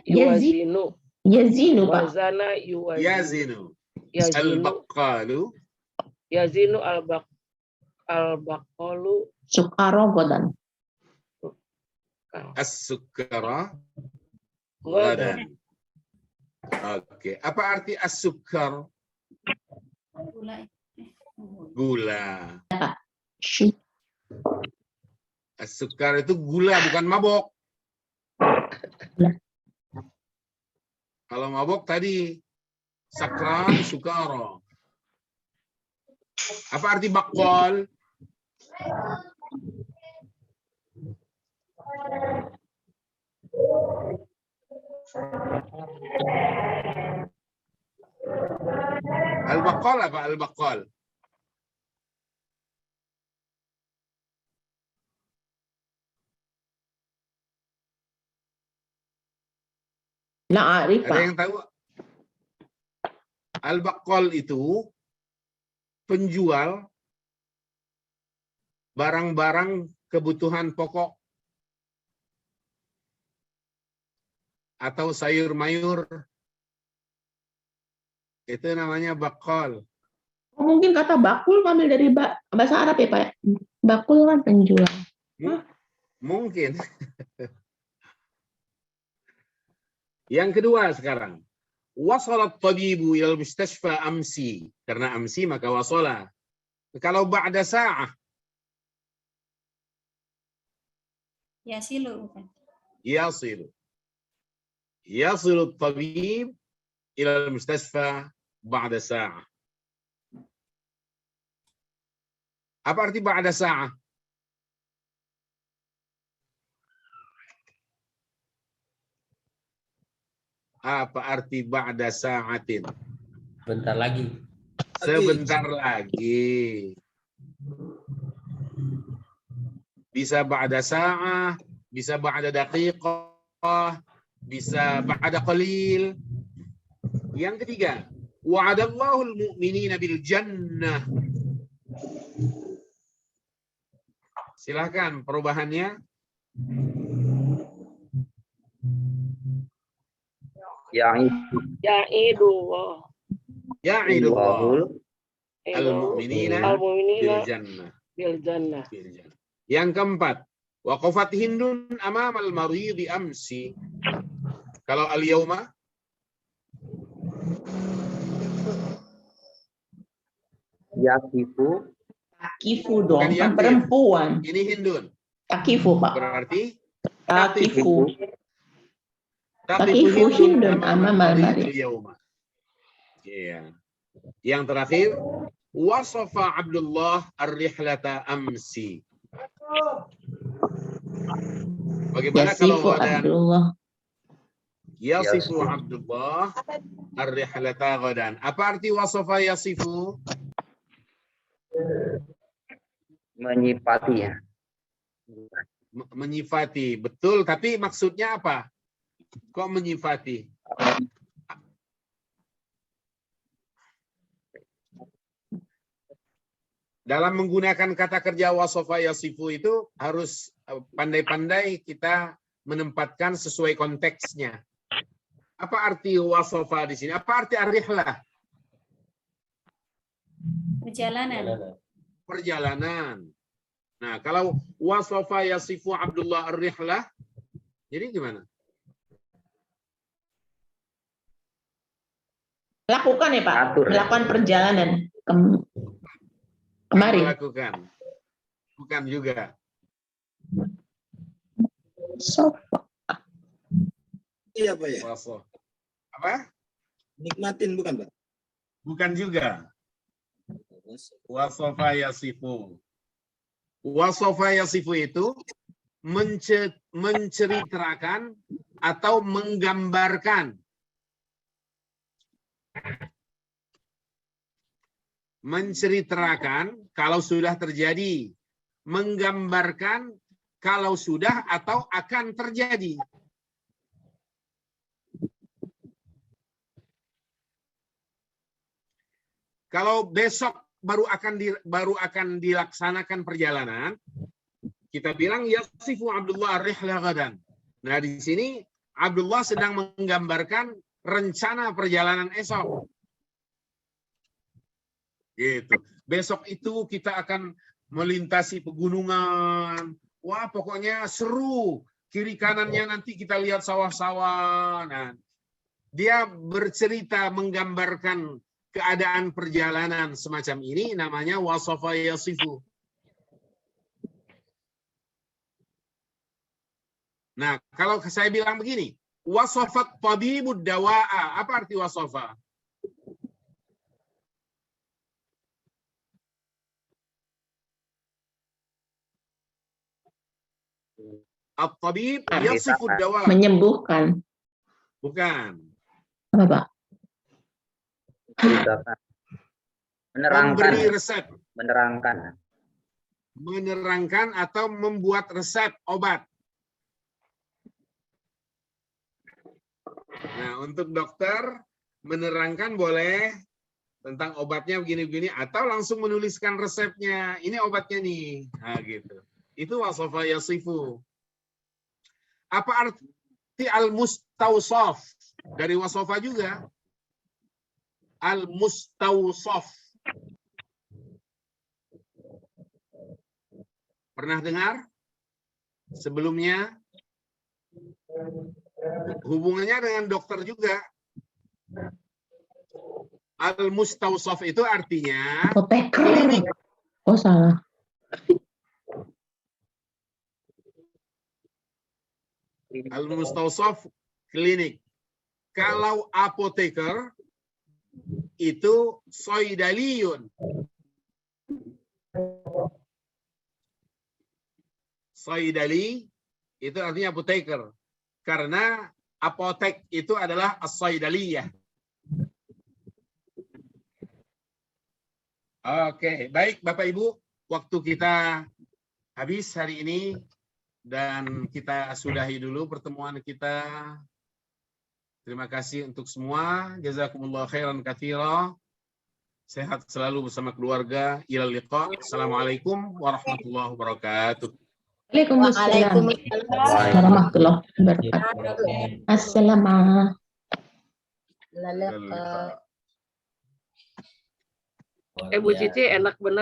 Yuwazinu. Yazinu Pak. Wazana yuwazinu. Yazinu. Yazinu. Al-baqqalu. Yazinu al-baqqalu. Sukaro godan. As-sukkara ghadan. Oke, apa arti as-sukkar? Gula. As-sukkar itu gula, bukan mabok. Kalau mabok tadi sakran, sukara. Apa arti baqqal? Al-baqqal apa al-baqqal? La arif Ada Pak. yang tahu? Al-baqqal itu penjual barang-barang kebutuhan pokok atau sayur-mayur. Itu namanya baqqal. Mungkin kata bakul ngambil dari bahasa Arab ya Pak. Bakul kan penjual. Mungkin. Yang kedua sekarang. Wasalat tabibu ilal mustashfa amsi. Karena amsi maka wasala. Kalau ba'da sa'ah. Yasilu bukan. Yasilu. Yasilu tabib ila al-mustasfa ba'da sa'ah. Apa arti ba'da sa'ah? Apa arti ba'da sa'atin? Bentar lagi. Sebentar lagi. Bisa ba'da sa'ah, bisa ba'da daqiqah, bisa ba'da qalil. Yang ketiga, wa'adallahu al-mu'minina bil jannah. Silakan perubahannya. Ya'idullah. Ya'idullah Al-mu'minina al-mu'minina bil jannah. bil jannah. Yang keempat, waqafat Hindun amam al-maridi amsi. Kalau al-yauma Yakifu. Takifu dong, Bukan kan yakin. perempuan. ini Hindun. Takifu, Pak. Berarti Takifu. Takifu Hindun amam al-maridi. al-yauma. Iya. Yang terakhir, wasafa Abdullah ar-rihlata amsi. Bagaimana kalau Yasifu ada Abdullah. yasifu Abdullah ar-rihlata ghadan? Apa arti wasafa yasifu? Menyifati ya. Menyifati, betul, tapi maksudnya apa? Kok menyifati? Dalam menggunakan kata kerja wasofa yasifu itu harus pandai-pandai kita menempatkan sesuai konteksnya. Apa arti wasofa di sini? Apa arti ar-rihlah? Perjalanan. Perjalanan. Nah, kalau wasofa yasifu Abdullah ar-rihlah, jadi gimana? Lakukan ya, Pak. Atur. Melakukan perjalanan. Kemarin. Melakukan. Bukan juga. Sofa. Iya Pak ya. Wasof. Apa? Nikmatin bukan Pak? Bukan juga. Wasofa yasifu. Wasofa yasifu itu menceritakan atau menggambarkan. Menceritakan kalau sudah terjadi, menggambarkan kalau sudah atau akan terjadi. Kalau besok baru akan dilaksanakan perjalanan, kita bilang yasifu Abdullah ar-rihla ghadan. Nah, di sini Abdullah sedang menggambarkan rencana perjalanan esok. Gitu. Besok itu kita akan melintasi pegunungan. Wah, pokoknya seru. Kiri kanannya nanti kita lihat sawah-sawah. Nah, dia bercerita menggambarkan keadaan perjalanan semacam ini, namanya wasafa yasifu. Nah, kalau saya bilang begini, wasafat tabibud dawa'a, apa arti wasafa? At-tabib yasifud dawa. Menyembuhkan. Bukan. Apa, Pak? Menerangkan. Memberi resep. Menerangkan. Menerangkan atau membuat resep obat. Nah, untuk dokter menerangkan boleh tentang obatnya begini-begini atau langsung menuliskan resepnya. Ini obatnya nih. Nah, gitu. Itu wasafa yasifu. Apa arti al-mustawsaf? Dari wasafa juga. Al-mustawsaf. Pernah dengar? Sebelumnya? Hubungannya dengan dokter juga. Al-mustawsaf itu artinya Apoteker. Oh, salah. Al-mustawsaf klinik. Kalau apoteker itu soidaliyun. Soidali itu artinya apoteker. Karena apotek itu adalah as-soidaliyah. Oke, baik Bapak Ibu, waktu kita habis hari ini dan kita sudahi dulu pertemuan kita. Terima kasih untuk semua. Jazakumullah khairan katsira. Sehat selalu bersama keluarga. Ilal liqa. Assalamualaikum warahmatullahi wabarakatuh. Waalaikumsalam warahmatullahi wabarakatuh. Assalamualaikum. Lalu Bu Cici enak bener